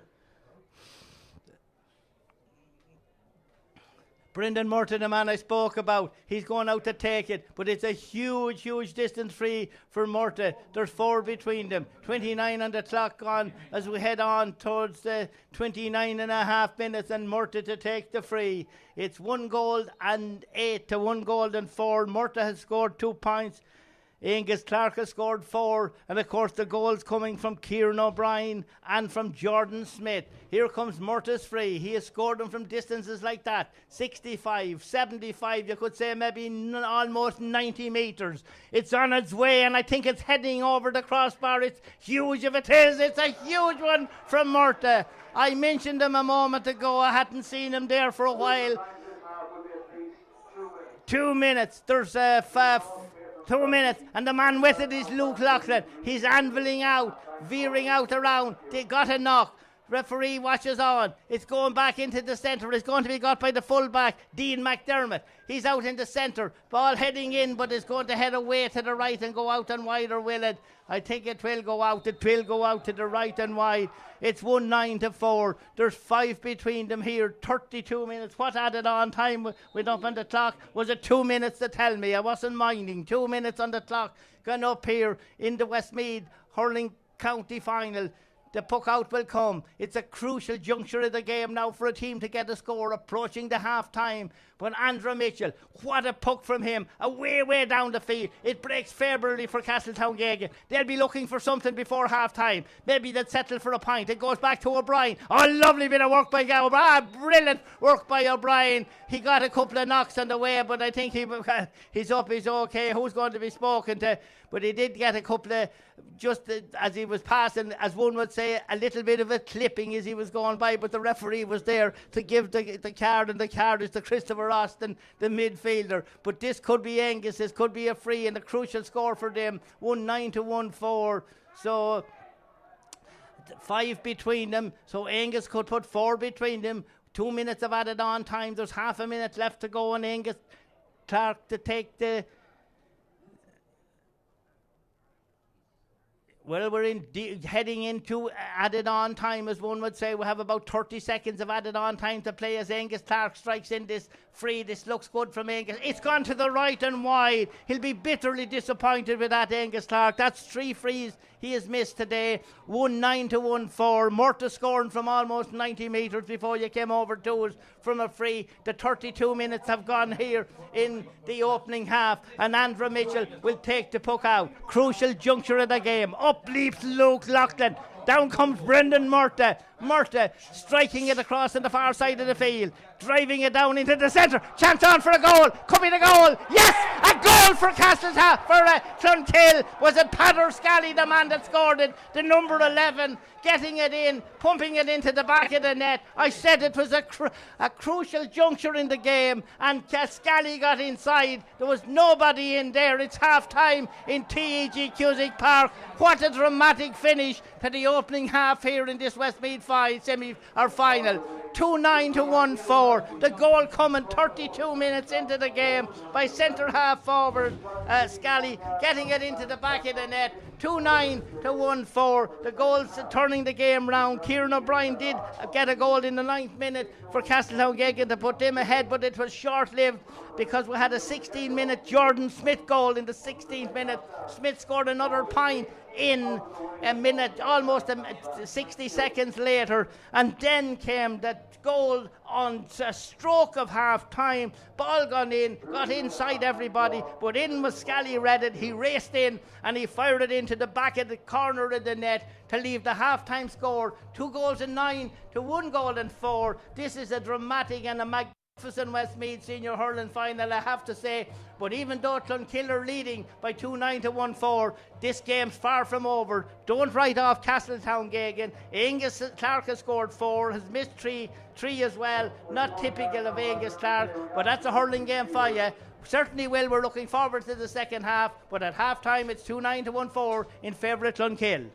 Brendan Murty, the man I spoke about, he's going out to take it, but it's a huge distance free for Murty. There's 4 between them. 29 on the clock on as we head on towards the 29 and a half minutes, and Murty to take the free. It's 1 goal and 8 to 1 goal and 4. Murty has scored 2 points Angus Clark has scored 4, and of course the goals coming from Kieran O'Brien and from Jordan Smith. Here comes Murtagh's free. He has scored them from distances like that, 65, 75, you could say maybe almost 90 metres. It's on its way, and I think it's heading over the crossbar. It's huge if it is. It's a huge one from Murtagh. I mentioned him a moment ago. I hadn't seen him there for a while. 2 minutes. There's 2 minutes, and the man with it is Luke Loughlin. He's anviling out, veering out around. They got a knock. Referee watches on. It's going back into the centre. It's going to be got by the fullback, Dean McDermott. He's out in the centre. Ball heading in, but it's going to head away to the right and go out and wide, or will it? I think it will go out. It will go out to the right and wide. It's 1-9-4. There's 5 between them here. 32 minutes. What added on time went up on the clock? Was it 2 minutes to tell me? I wasn't minding. 2 minutes on the clock. Gone up here in the Westmeath Hurling County Final. The puck out will come. It's a crucial juncture of the game now for a team to get a score approaching the half time. But Andrew Mitchell, what a puck from him, way down the field. It breaks favourably for Castletown Gagan. They'll be looking for something before half time. Maybe they'll settle for a point. It goes back to O'Brien. Oh, lovely bit of work by O'Brien. Brilliant work by O'Brien. He got a couple of knocks on the way, but I think he's up, he's okay. Who's going to be spoken to? But he did get a couple of, just as he was passing, as one would say, a little bit of a clipping as he was going by, but the referee was there to give the card, and the card is to Christopher Austin, the midfielder. But this could be Angus, this could be a free, and a crucial score for them, 1-9-4. So 5 between them, so Angus could put 4 between them. 2 minutes of added on time. There's half a minute left to go, and Angus Clark to take the... Well, we're heading into added on time, as one would say. We have about 30 seconds of added on time to play as Angus Clark strikes in this free. This looks good from Angus. It's gone to the right and wide. He'll be bitterly disappointed with that, Angus Clark. That's 3 frees he has missed today. 1-9-4. Murtagh scoring from almost 90 metres before you came over to us from a free. The 32 minutes have gone here in the opening half, and Andrew Mitchell will take the puck out. Crucial juncture of the game. Up leaps Luke Loughlin. Down comes Brendan Murtagh. Murtagh striking it across on the far side of the field, driving it down into the centre. Chance on for a goal. Could be the goal. Yes, a goal for Castletown, for Clonkill. Was it Padder Scally, the man that scored it? The number 11, getting it in, pumping it into the back of the net. I said it was a crucial juncture in the game, and Scally got inside. There was nobody in there. It's half time in TEG Cusick Park. What a dramatic finish to the opening half here in this Westmeath final. 2-9-4. The goal coming 32 minutes into the game by centre half forward Scally, getting it into the back of the net. 2-9-4. The goal's turning the game round. Kieran O'Brien did get a goal in the 9th minute for Castletown Gagan to put them ahead, but it was short-lived because we had a 16-minute Jordan Smith goal in the 16th minute. Smith scored another point in a minute, almost 60 seconds later, and then came that goal on a stroke of half time. Ball gone in, got inside everybody, but in was Scally read it. He raced in and he fired it into the back of the corner of the net to leave the half-time score 2 goals and 9 to 1 goal and 4. This is a dramatic and a magnificent Westmeath Senior Hurling Final, I have to say. But even though Clonkill are leading by 2-9-4, this game's far from over. Don't write off Castletown Gagan. Angus Clark has scored 4, has missed 3 as well. Not typical of Angus Clark, but that's a hurling game for you. Certainly will. We're looking forward to the second half, but at half time it's 2-9-4 in favour of Clonkill.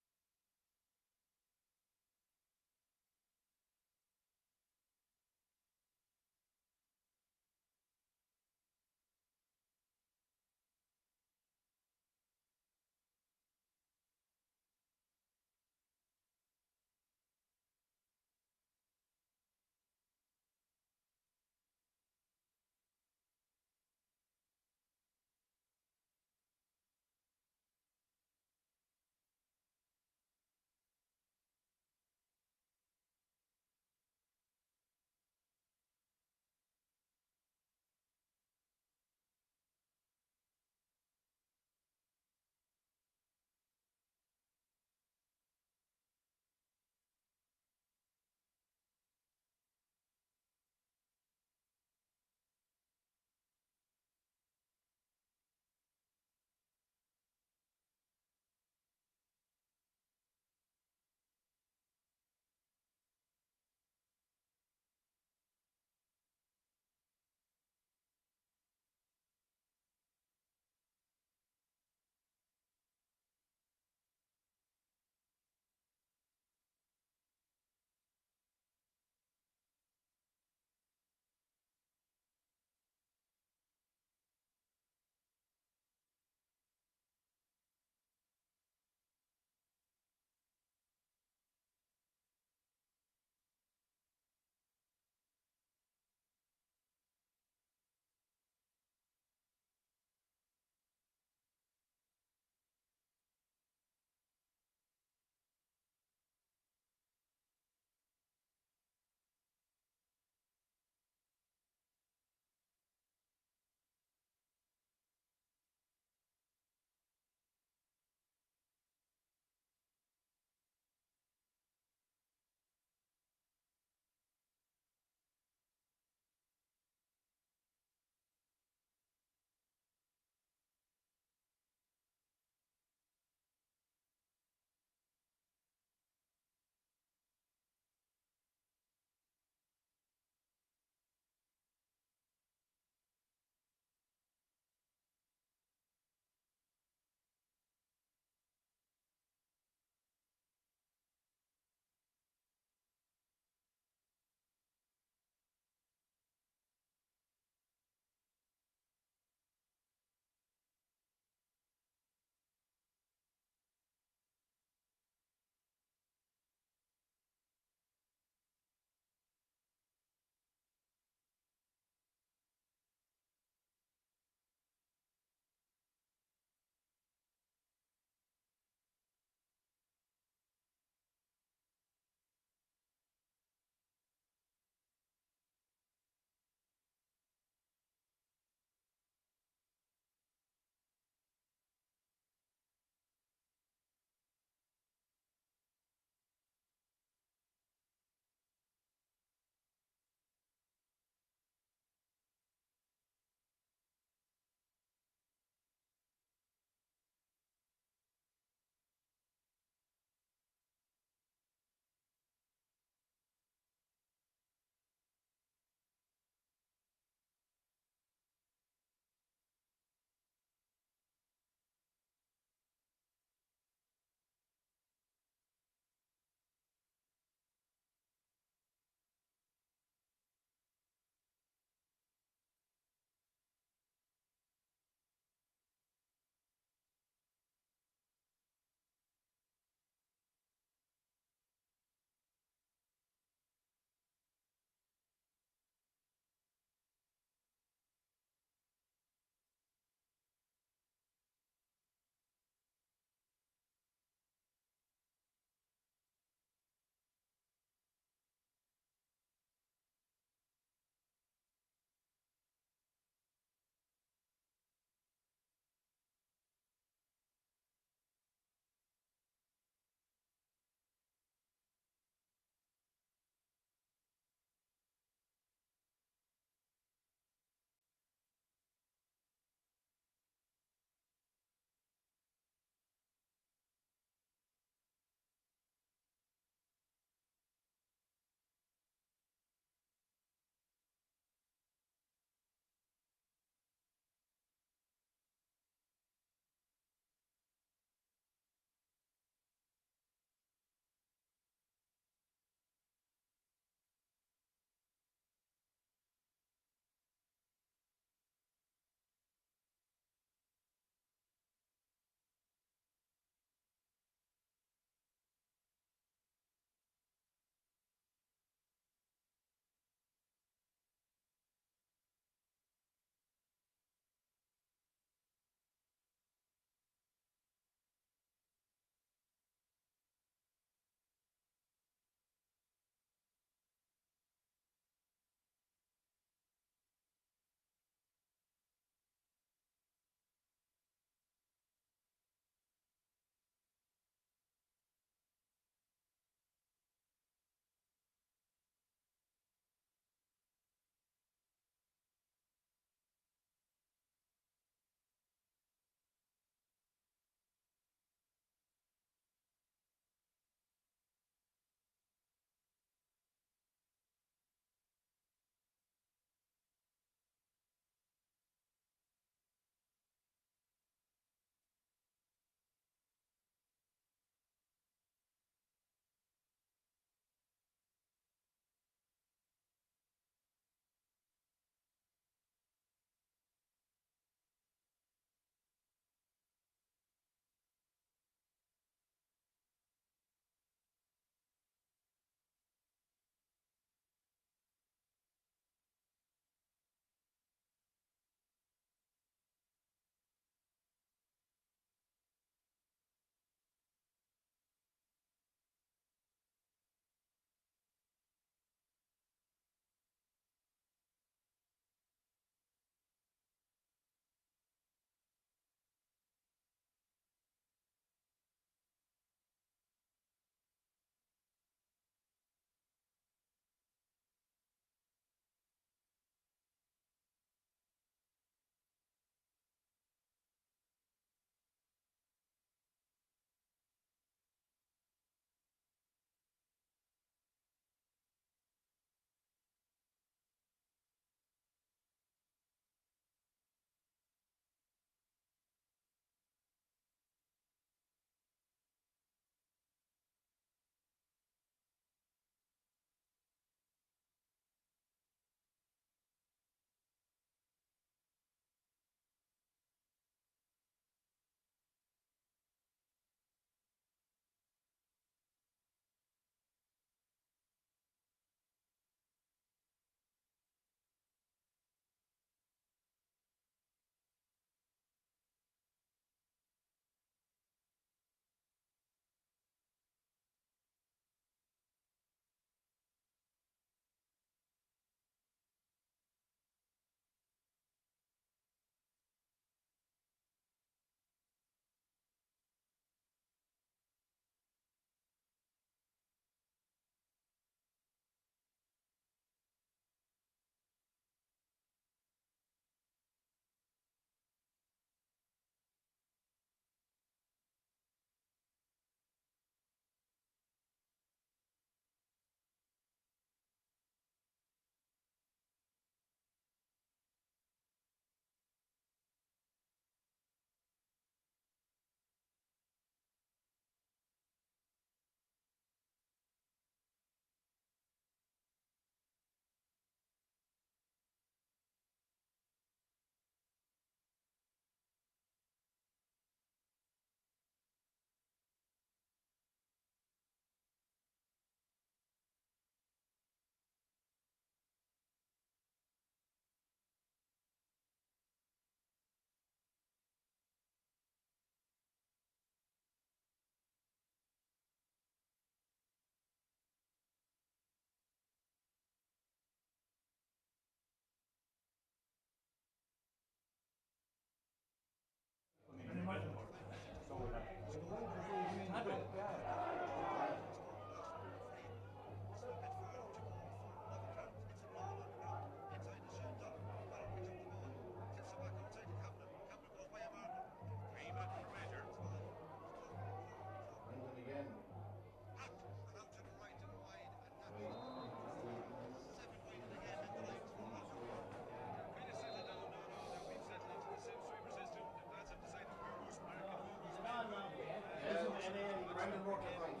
Brandon wrote the line.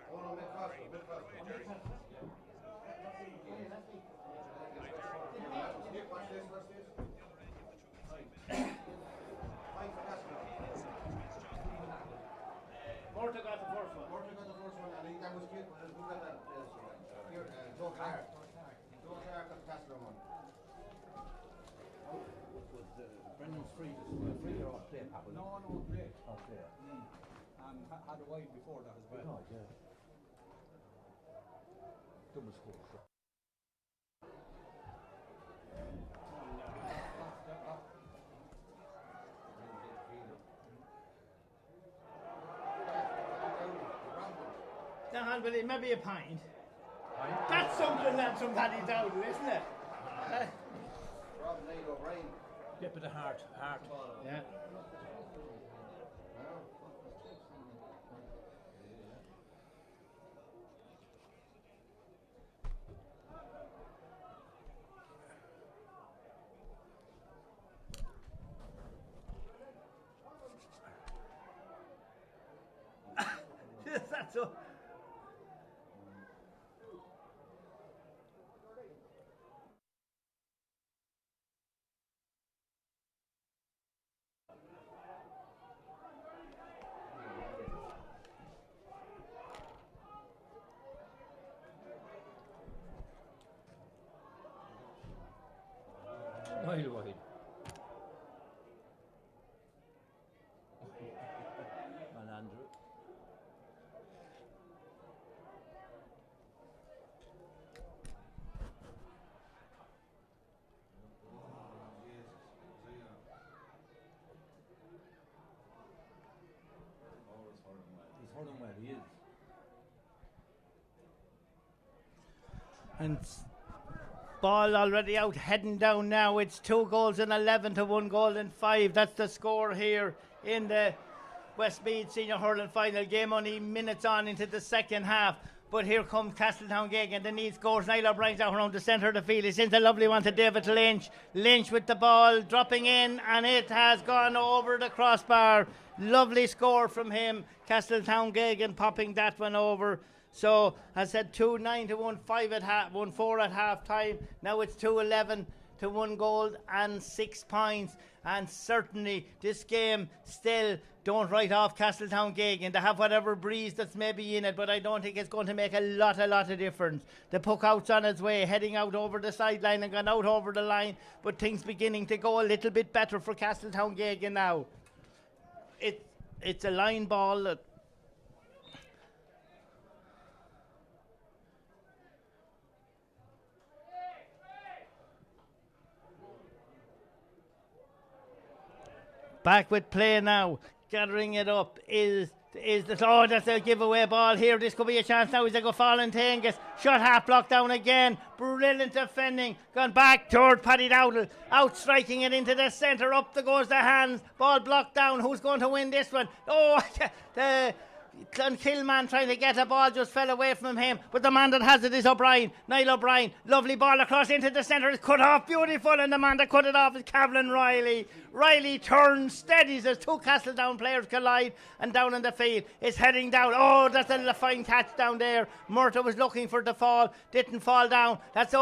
Oh no, mid-cross. Watch this. Fight for Castle. Morta got the first one. Morton got the first one, and I think that was cute. Who got that? Here, Joe Clark. Joe Clark got the Castle one. Brendan's free or off play, Pat? No, great. Off play. And had a wide before that as well. Yeah. Double score. Now, but it may be a pint. That's something that's from Paddy Dowdle, isn't it? Rob Nate O'Brien. Yeah, but the heart. Yeah. That's all. Wide. And Andrew. He's hurling well, he is. And ball already out, heading down now. It's 2 goals and 11 to 1 goal and 5. That's the score here in the Westmeath Senior Hurling Final. Game only minutes on into the second half. But here comes Castletown Geoghegan. The need scores. Niall O'Brien's out around the centre of the field. He sends a lovely one to David Lynch. Lynch with the ball dropping in, and it has gone over the crossbar. Lovely score from him. Castletown Geoghegan popping that one over. So I said 2-9 to 1-5 at half, 1-4 at half time. Now it's 2-11 to 1 goal and 6 points. And certainly this game still don't write off Castletown Geoghegan. They have whatever breeze that's maybe in it, but I don't think it's going to make a lot of difference. The puck out's on its way, heading out over the sideline and gone out over the line, but things beginning to go a little bit better for Castletown Geoghegan now. It's a line ball that back with play now, gathering it up is that's a giveaway ball here. This could be a chance now. He's a go falling Tengus. Shot half blocked down again. Brilliant defending. Gone back toward Paddy Dowdle. Out striking it into the centre. Up goes the hands. Ball blocked down. Who's going to win this one? Oh, the Clonkill man trying to get a ball just fell away from him, but the man that has it is O'Brien. Niall O'Brien, lovely ball across into the centre, is cut off, beautiful, and the man that cut it off is Cavlin Riley. Riley turns, steadies as 2 Castletown players collide, and down in the field it's heading down. Oh, that's a fine catch down there. Murta was looking for the fall, didn't fall down. That's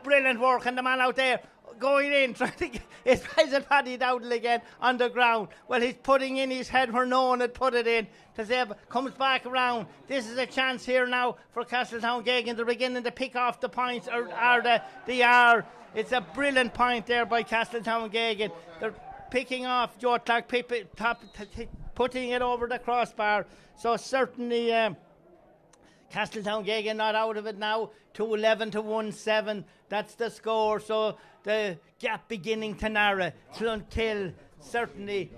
brilliant work, and the man out there going in, trying to get his Paddy Dowdle again on the ground. Well, he's putting in his head where no one had put it in. Tazeb comes back around. This is a chance here now for Castletown Geoghegan. They're beginning to pick off the points, or the R. It's a brilliant point there by Castletown Geoghegan. They're picking off Joe Clark, putting it over the crossbar. So certainly Castletown Geoghegan not out of it now. 2-11 to 1-7. That's the score. So the gap beginning to narrow. Clonkill certainly.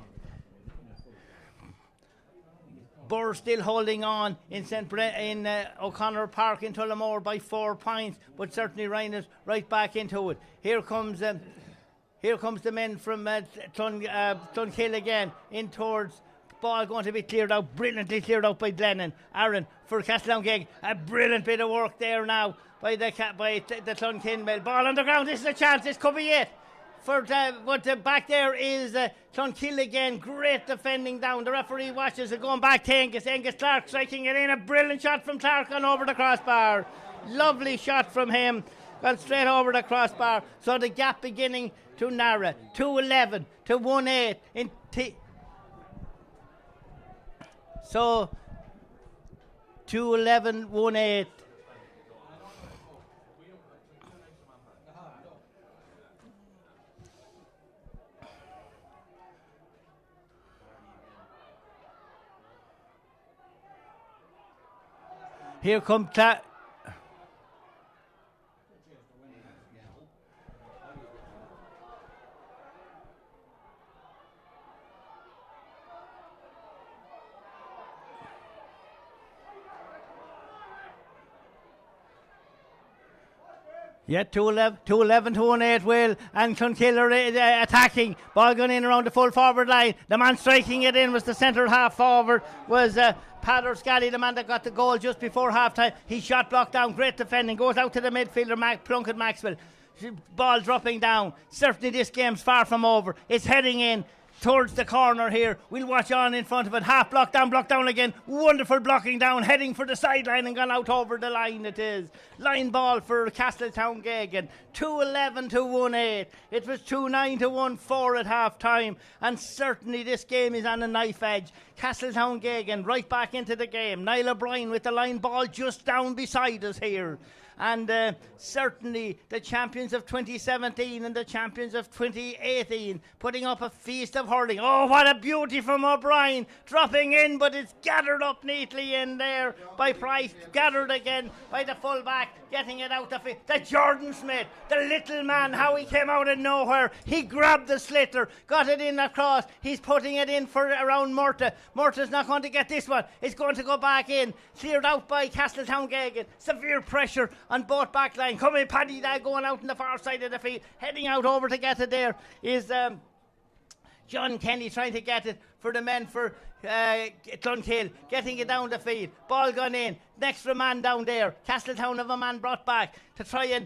Burr still holding on in O'Connor Park in Tullamore by 4 points, but certainly Ryan is right back into it. Here comes the men from Clonkill again in towards. Ball going to be cleared out, brilliantly cleared out by Glennon. Aaron for Castletown Geoghegan. A brilliant bit of work there now by the Clonkill. Ball on the ground. This is a chance. This could be it But back there is Clonkill again. Great defending down. The referee watches it going back to Angus. Angus Clark striking it in. A brilliant shot from Clark on over the crossbar. Lovely shot from him. Gone straight over the crossbar. So the gap beginning to narrow. 2-11 to 1-8 in So 2-11, 1-8. Here come Clark. Yeah, 2-11 to 1-8, Will, and Clonkill are attacking. Ball going in around the full forward line. The man striking it in was the centre half forward, was Padder Scally, the man that got the goal just before half time. He shot blocked down, great defending, goes out to the midfielder, Plunkett Maxwell. Ball dropping down. Certainly this game's far from over. It's heading in towards the corner here. We'll watch on in front of it. Half blocked down again. Wonderful blocking down, heading for the sideline and gone out over the line. It is line ball for Castletown Gagan. 2-11 to 1-8. It was 2-9 to 1-4 at half time, and certainly this game is on a knife edge. Castletown Gagan right back into the game. Niall O'Brien with the line ball just down beside us here. And certainly the champions of 2017 and the champions of 2018 putting up a feast of hurling. Oh, what a beauty from O'Brien, dropping in, but it's gathered up neatly in there by Price, gathered again by the fullback, getting it out the field. The Jordan Smith, the little man, how he came out of nowhere. He grabbed the slitter, got it in across. He's putting it in for around Murta. Murta's not going to get this one. It's going to go back in, cleared out by Castletown Gagan. Severe pressure on both back line. Coming Paddy there going out on the far side of the field. Heading out over to get it there is John Kenny trying to get it for the men for Clonkill. Getting it down the field. Ball gone in. Next man down there. Castletown have a man brought back to try and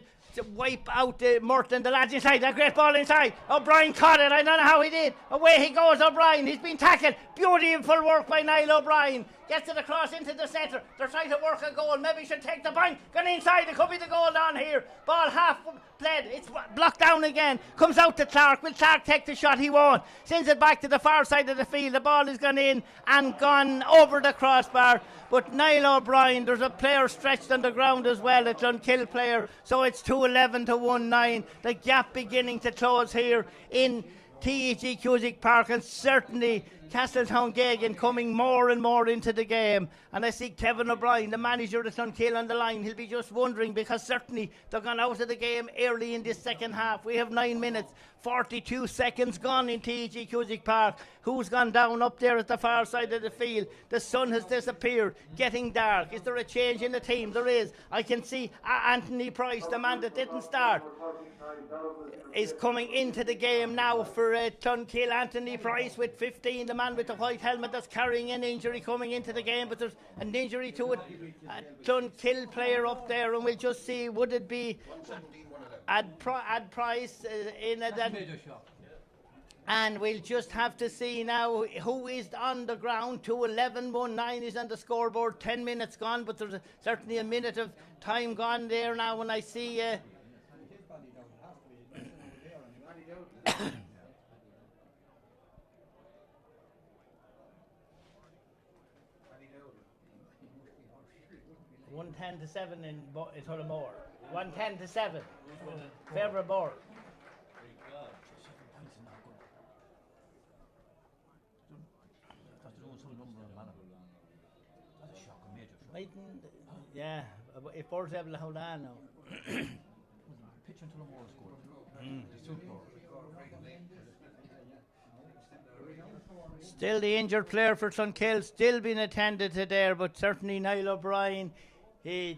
wipe out Murton, the lads inside. A great ball inside. O'Brien caught it. I don't know how he did. Away he goes, O'Brien. He's been tackled. Beautiful work by Niall O'Brien. Gets it across into the centre. They're trying to work a goal. Maybe should take the point. Gone inside. It could be the goal down here. Ball half played. It's blocked down again. Comes out to Clark. Will Clark take the shot? He won't. Sends it back to the far side of the field. The ball has gone in and gone over the crossbar. But Niall O'Brien, there's a player stretched on the ground as well, a Clonkill player. So it's 2-11 to 1-9. The gap beginning to close here in TEG Cusick Park, and certainly Castletown Gagan coming more and more into the game. And I see Kevin O'Brien, the manager of Clonkill, on the line. He'll be just wondering, because certainly they've gone out of the game early in this second half. We have 9 minutes, 42 seconds gone in TEG Cusick Park. Who's gone down up there at the far side of the field? The sun has disappeared, getting dark. Is there a change in the team? There is. I can see Anthony Price, the man that didn't start, is coming into the game now for Clonkill. Anthony Price with 15, the man with the white helmet that's carrying an injury coming into the game, but there's an injury to a Clonkill player up there, and we'll just see, would it be Ad Price in a and we'll just have to see now who is on the ground. 2-11-1-9 is on the scoreboard. 10 minutes gone, but there's certainly a minute of time gone there now when I see (110 to 7) in Tullamore. 110 to 7. Favourite board. Yeah, if board's able to hold on now. Pitch until the more scored. Still the injured player for Clonkill, still being attended to there, but certainly Niall O'Brien. We'll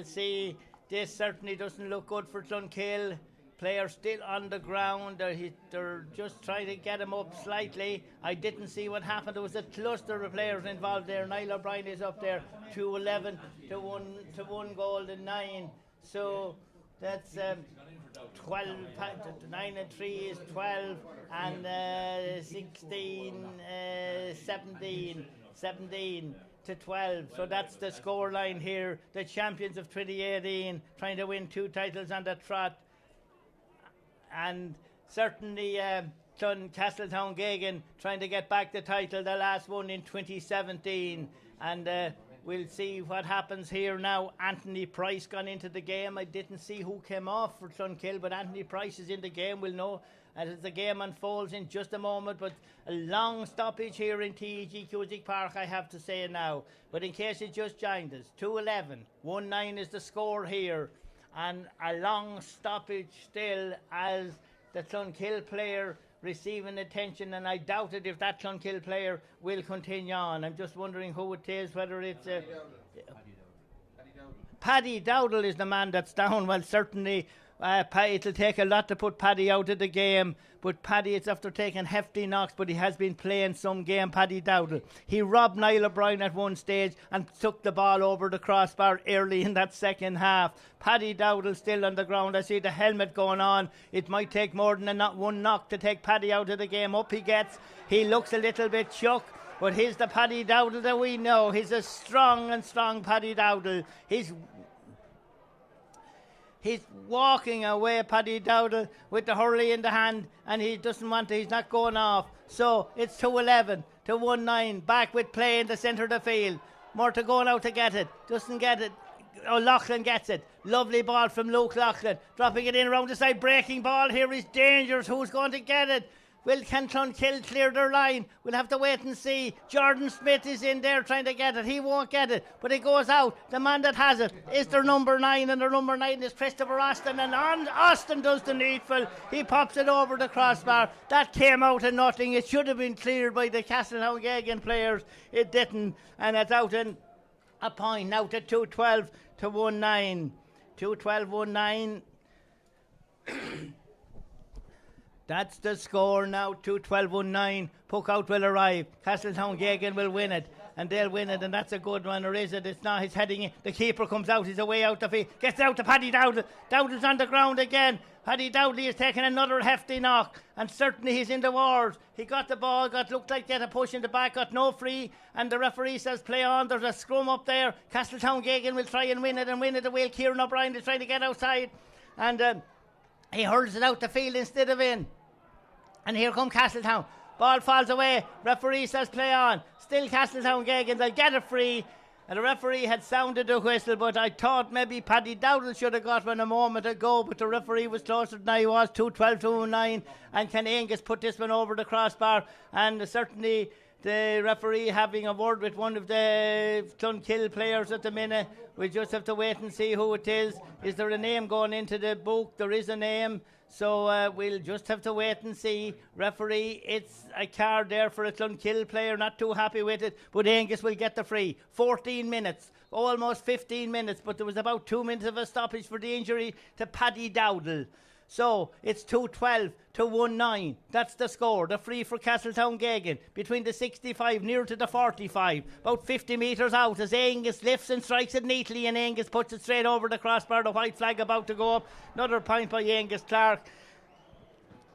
see. This certainly doesn't look good for Clonkill. Player still on the ground. They're just trying to get him up slightly. I didn't see what happened. There was a cluster of players involved there. Niall O'Brien is up there. 2-11 to 1 goal to 9. So That's 12, 9 and 3 is 12, and 16, 17 to 12. So that's the score line here. The champions of 2018 trying to win 2 titles on the trot. And certainly Castletown Gagan trying to get back the title, the last one in 2017. And we'll see what happens here now. Anthony Price gone into the game. I didn't see who came off for Clonkill, but Anthony Price is in the game. We'll know as the game unfolds in just a moment. But a long stoppage here in TEG Cusick Park, I have to say now. But in case you just joined us, 2-11, 1-9 is the score here. And a long stoppage still as the Clonkill player receiving attention, and I doubted if that Clonkill player will continue on. I'm just wondering who it is, whether it's Paddy Dowdle is the man that's down. Well, certainly it'll take a lot to put Paddy out of the game, but Paddy, it's after taking hefty knocks, but he has been playing some game, Paddy Dowdle. He robbed Niall O'Brien at one stage and took the ball over the crossbar early in that second half. Paddy Dowdle still on the ground. I see the helmet going on. It might take more than one knock to take Paddy out of the game. Up he gets. He looks a little bit shook. But he's the Paddy Dowdle that we know. He's a strong Paddy Dowdle. He's walking away, Paddy Dowdle, with the hurley in the hand, and he doesn't want to, he's not going off. So it's 2-11 to 1-9, back with play in the centre of the field. Murta going out to get it, doesn't get it. O'Loughlin gets it. Lovely ball from Luke Loughlin, dropping it in around the side, breaking ball here is dangerous. Who's going to get it? Will can Clonkill clear their line? We'll have to wait and see. Jordan Smith is in there trying to get it. He won't get it, but it goes out. The man that has it is their number 9, and their number 9 is Christopher Austin, and Austin does the needful. He pops it over the crossbar. That came out of nothing. It should have been cleared by the Castletown Gagan players. It didn't, and it's out in a point now to 2-12 to 1-9. 2-12, 1-9. That's the score now, 2-12-1-9. Puck out will arrive. Castletown Gagan will win it, and they'll win it, and that's a good one, or is it? It's not. He's heading in. The keeper comes out. He's away out the field. Gets out to Paddy Dowdle. Dowdle's on the ground again. Paddy Dowdle is taking another hefty knock, and certainly he's in the wars. He got the ball, looked like get a push in the back, got no free, and the referee says play on. There's a scrum up there. Castletown Gagan will try and win it away. Kieran O'Brien is trying to get outside, and he hurls it out the field instead of in. And here come Castletown. Ball falls away. Referee says play on. Still Castletown Gagan. They'll get it free. And the referee had sounded the whistle, but I thought maybe Paddy Dowdle should have got one a moment ago, but the referee was closer than I was. 2-12 to 9. And Ken Angus put this one over the crossbar. And certainly the referee having a word with one of the Clonkill players at the minute. We just have to wait and see who it is. Is there a name going into the book? There is a name. So we'll just have to wait and see. Referee, it's a card there for a Clonkill player, not too happy with it, but Angus will get the free. 14 minutes, almost 15 minutes, but there was about 2 minutes of a stoppage for the injury to Paddy Dowdle. So it's 2-12 to 1-9. That's the score. The free for Castletown Gagan between the 65 near to the 45, about 50 metres out as Angus lifts and strikes it neatly, and Angus puts it straight over the crossbar. The white flag about to go up. Another point by Angus Clark.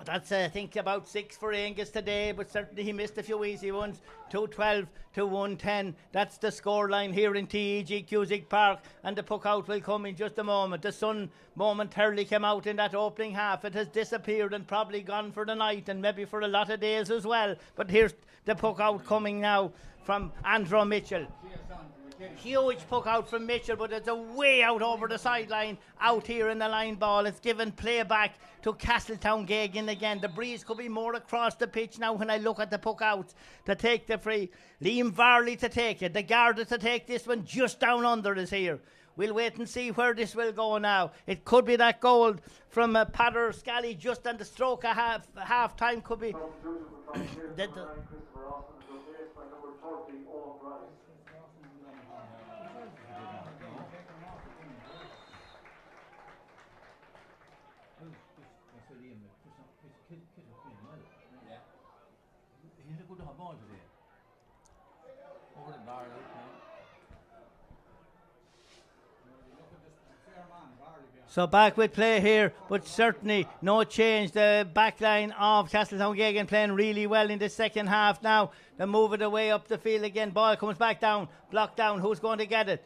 That's, I think, about 6 for Angus today, but certainly he missed a few easy ones. 2-12 to 1-10. That's the scoreline here in TEG Cusick Park, and the puck out will come in just a moment. The sun momentarily came out in that opening half. It has disappeared and probably gone for the night, and maybe for a lot of days as well. But here's the puck out coming now from Andrew Mitchell. Huge puck out from Mitchell, but it's a way out over the sideline, out here in the line ball. It's given play back to Castletown Gagan again. The breeze could be more across the pitch now when I look at the puck out to take the free. Liam Varley to take it. The Garda to take this one just down under is here. We'll wait and see where this will go now. It could be that goal from Patter Scally just on the stroke of half time. Could be. He had a good ball today. Over the bar out now. So back with play here, but certainly no change. The back line of Castletown-Geoghegan playing really well in the second half now. They move it away up the field again. Ball comes back down, blocked down. Who's going to get it?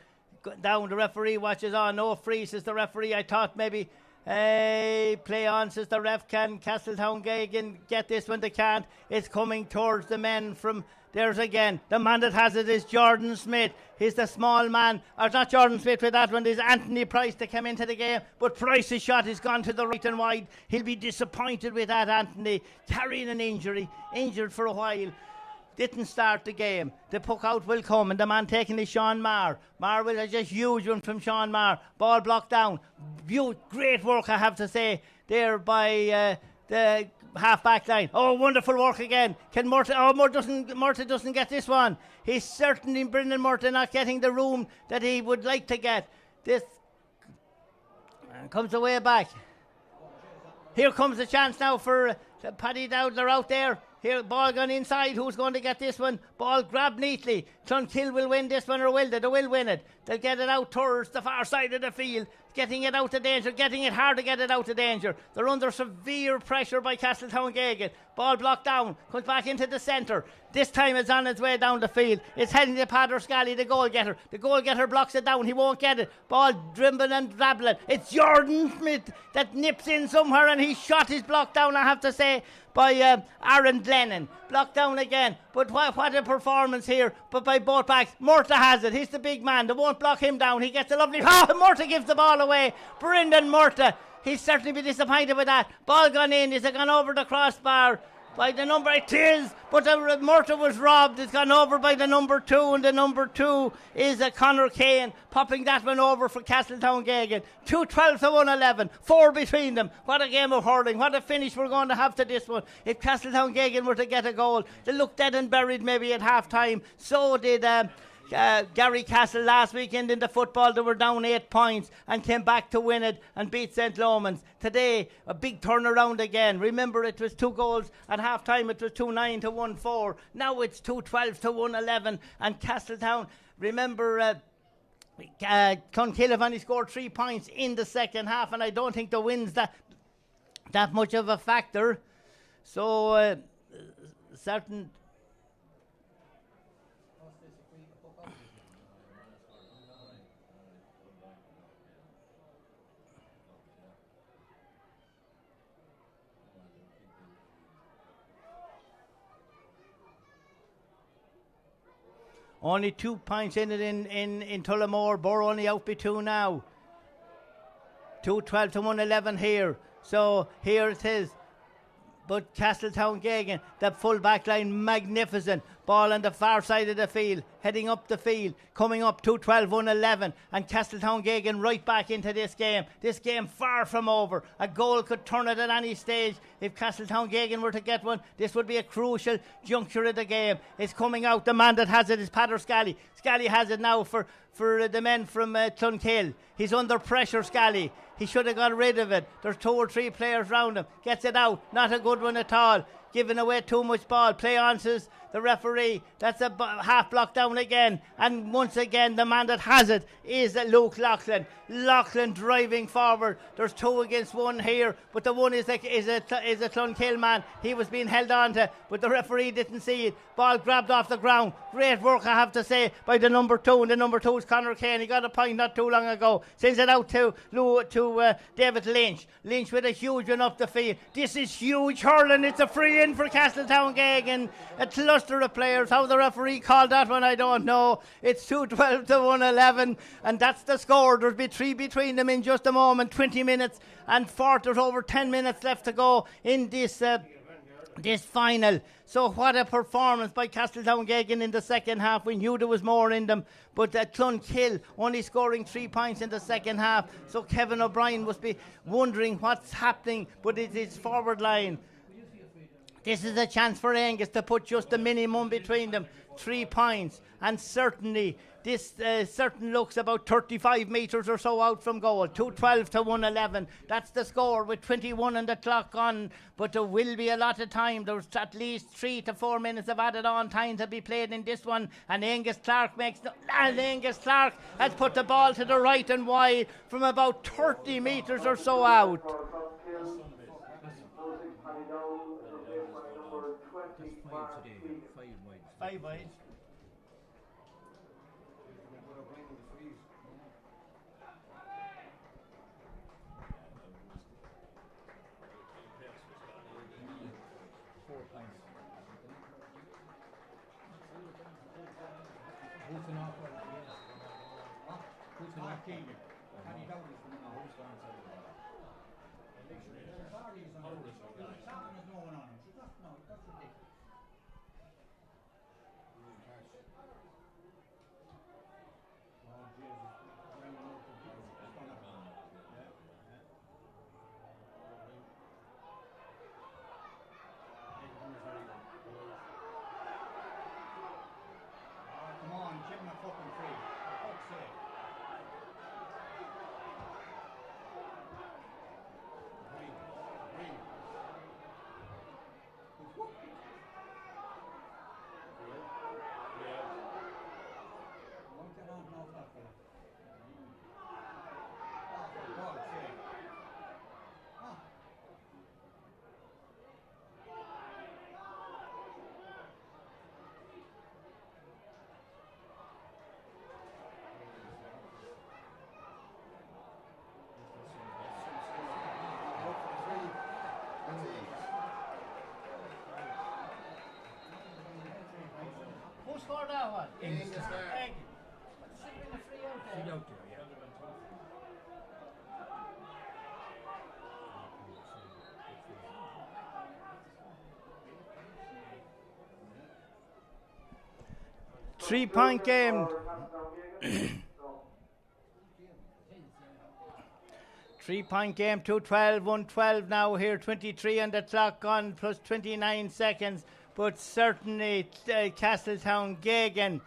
Down, the referee watches on. No free, says the referee. I thought maybe play on, says the ref. Can Castletown-Geoghegan get this one? They can't. It's coming towards the men from... There's again, the man that has it is Jordan Smith. He's the small man, or not Jordan Smith with that one, there's Anthony Price to come into the game, but Price's shot has gone to the right and wide. He'll be disappointed with that, Anthony, carrying an injury, injured for a while. Didn't start the game. The puck out will come, and the man taking is Sean Marr. Marr will have just huge one from Sean Marr. Ball blocked down. Great work, I have to say, there by the half back line. Oh, wonderful work again. Can Murta? Oh, Murta doesn't get this one. He's certainly, Brendan Murta, not getting the room that he would like to get. This comes away back. Here comes the chance now for Paddy Dowdler out there. Here, ball gone inside. Who's going to get this one? Ball grabbed neatly. Clonkill will win this one, or will they? They will win it. They'll get it out towards the far side of the field. Getting it out of danger. Getting it hard to get it out of danger. They're under severe pressure by Castletown-Geoghegan. Ball blocked down. Comes back into the centre. This time it's on its way down the field. It's heading to Padder Scally, the goal getter. The goal getter blocks it down. He won't get it. Ball dribbling and dabbling. It's Jordan Smith that nips in somewhere, and he shot his block down, I have to say, by Aaron Glennon. Blocked down again. But what a performance here. But by both backs. Murta has it. He's the big man. They won't block him down. He gets a lovely... Oh, Murta gives the ball away. Brendan Murta. He'll certainly be disappointed with that. Ball gone in. Is it gone over the crossbar? By the number, it is, but Murta was robbed. It's gone over by the number 2, and the number 2 is Conor Kane, popping that one over for Castletown-Geoghegan. 2-12 to 1-11, 4 between them. What a game of hurling, what a finish we're going to have to this one. If Castletown-Geoghegan were to get a goal, they looked dead and buried maybe at half time. So did Gary Castle last weekend in the football. They were down 8 points and came back to win it and beat St. Lomans. Today, a big turnaround again. Remember, it was 2 goals at half time. It was 2-9 to 1-4. Now it's 2-12 to 1-11. And Castletown, remember, Clonkill have only scored 3 points in the second half, and I don't think the win's that much of a factor. So, certain... Only 2 points in it in Tullamore. Borough only out by 2 now. 2-12 to 1-11 here. So here it is. But Castletown-Geoghegan, the full back line, magnificent. Ball on the far side of the field, heading up the field, coming up 2-12, 1-11. And Castletown-Geoghegan right back into this game. This game far from over. A goal could turn it at any stage. If Castletown-Geoghegan were to get one, this would be a crucial juncture of the game. It's coming out. The man that has it is Padder Scally. Scally has it now for the men from Clonkill. He's under pressure, Scally. He should have got rid of it. There's 2 or 3 players round him. Gets it out. Not a good one at all. Giving away too much ball. Play on, says the referee. That's a half block down again. And once again, the man that has it is Luke Loughlin. Loughlin driving forward. There's 2 against 1 here, but the one is a Clonkill man. He was being held on to, but the referee didn't see it. Ball grabbed off the ground. Great work, I have to say, by the number 2, and the number 2 is Conor Kane. He got a point not too long ago. Sends it out to David Lynch. Lynch with a huge one up the field. This is huge hurling. It's a free in for Castletown-Geoghegan. A cluster of players. How the referee called that one, I don't know. It's 2-12 to 1-11, and that's the score. There'll be 3 between them in just a moment. 20 minutes and 4. There's over 10 minutes left to go in this final. So what a performance by Castletown-Geoghegan in the second half. We knew there was more in them, but Clonkill only scoring 3 points in the second half. So Kevin O'Brien must be wondering what's happening, but it is forward line. This is a chance for Angus to put just the minimum between them. 3 points, and certainly this certain looks about 35 metres or so out from goal. 212 to 111. That's the score with 21 on the clock on. But there will be a lot of time. There's at least 3 to 4 minutes of added on time to be played in this one. And Angus Clark has put the ball to the right and wide from about 30 metres or so out. Five wide. Who scored that one? Thank you. What's the free out there? Three-point game. 3-point game, 2-12, 1-12 now here, 23 on the clock on, plus 29 seconds. But certainly Castletown Gagan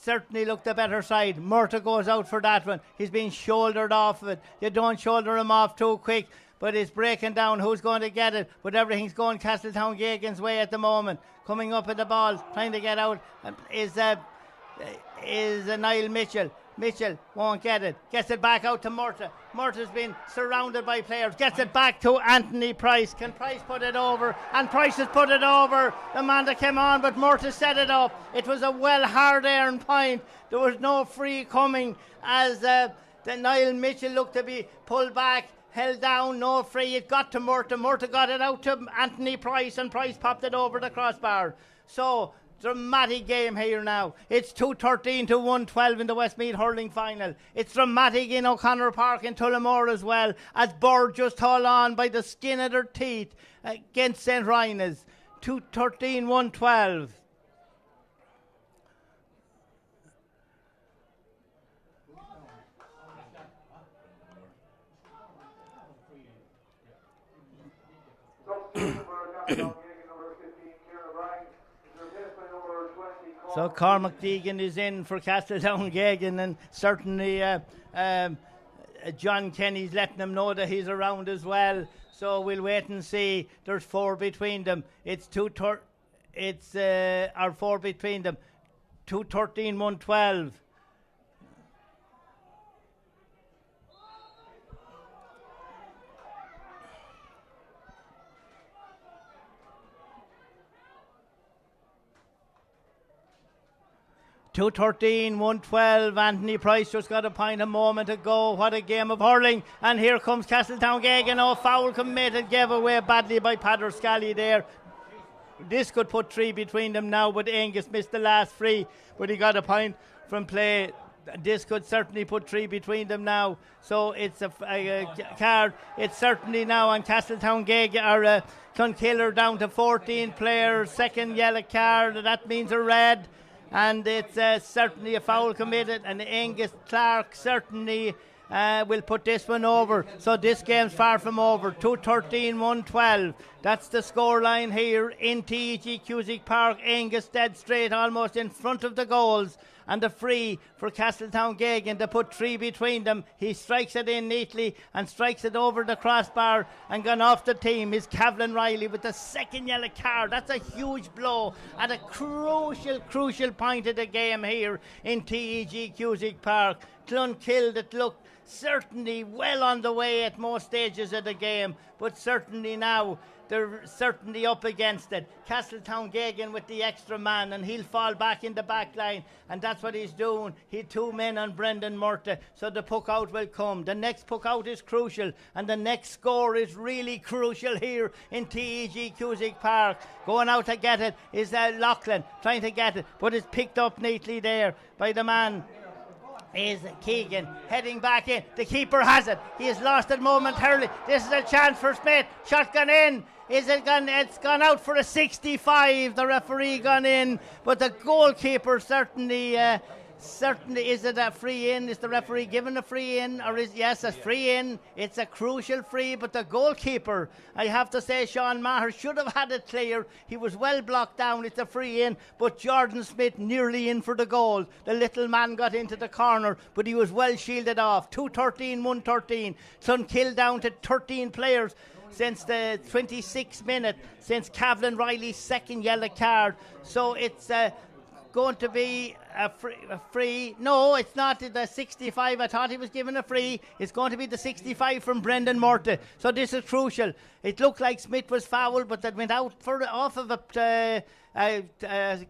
certainly looked the better side. Murta goes out for that one. He's been shouldered off of it. You don't shoulder him off too quick, but it's breaking down. Who's going to get it? But everything's going Castletown Gagan's way at the moment. Coming up at the ball, trying to get out is Niall Mitchell. Mitchell won't get it. Gets it back out to Murta. Murta's been surrounded by players. Gets it back to Anthony Price. Can Price put it over? And Price has put it over. The man that came on, but Murta set it up. It was a well hard-earned point. There was no free coming as the Niall Mitchell looked to be pulled back, held down, no free. It got to Murta. Murta got it out to Anthony Price, and Price popped it over the crossbar. So dramatic game here now. It's 2-13 to 1-12 in the Westmeath Hurling Final. It's dramatic in O'Connor Park in Tullamore as well, as Bird just hold on by the skin of their teeth against St. Ryan's. 2-13, 1-12. So Cormac Deegan is in for Castletown Gagan, and certainly John Kenny's letting them know that he's around as well. So we'll wait and see. There's 4 between them. It's 4 between them. 2-13, 1-12. 2-13, 1-12. Anthony Price just got a point a moment ago. What a game of hurling. And here comes Castletown Gagan. Oh, foul committed. Gave away badly by Padder Scally there. This could put 3 between them now, but Angus missed the last free. But he got a point from play. This could certainly put 3 between them now. So it's a card. It's certainly now on Castletown Gagan, or Clonakillar down to 14 players. Second yellow card. That means a red. And it's certainly a foul committed, and Angus Clark certainly will put this one over. So this game's far from over. 2-13, 1-12. That's the scoreline here in TEG Cusack Park. Angus dead straight, almost in front of the goals. And the free for Castletown Gagan to put 3 between them. He strikes it in neatly and strikes it over the crossbar and gone off the team is Cavlin Riley with the second yellow card. That's a huge blow at a crucial point of the game here in TEG Cusack Park. Clonkill that looked certainly well on the way at most stages of the game, but certainly now they're certainly up against it. Castletown Gagan with the extra man, and he'll fall back in the back line, and that's what he's doing. He 2 men on Brendan Murta, so the puck out will come. The next puck out is crucial, and the next score is really crucial here in TEG Cusack Park. Going out to get it is Loughlin trying to get it, but it's picked up neatly there by the man is Keegan heading back in. The keeper has it. He has lost it momentarily. This is a chance for Smith. Shot gone in. Is it gone? It's gone out for a 65. The referee gone in, but the goalkeeper certainly, is it a free in? Is the referee given a free in, or is yes, a free in? It's a crucial free, but the goalkeeper, I have to say, Sean Maher should have had it clear. He was well blocked down. It's a free in, but Jordan Smith nearly in for the goal. The little man got into the corner, but he was well shielded off. 2-13, 1-13. Clonkill down to 13 players since the 26th minute, since Cavlin Riley's second yellow card. So it's going to be a free. No, it's not the 65. I thought he was given a free. It's going to be the 65 from Brendan Murta. So this is crucial. It looked like Smith was fouled, but that went out off of a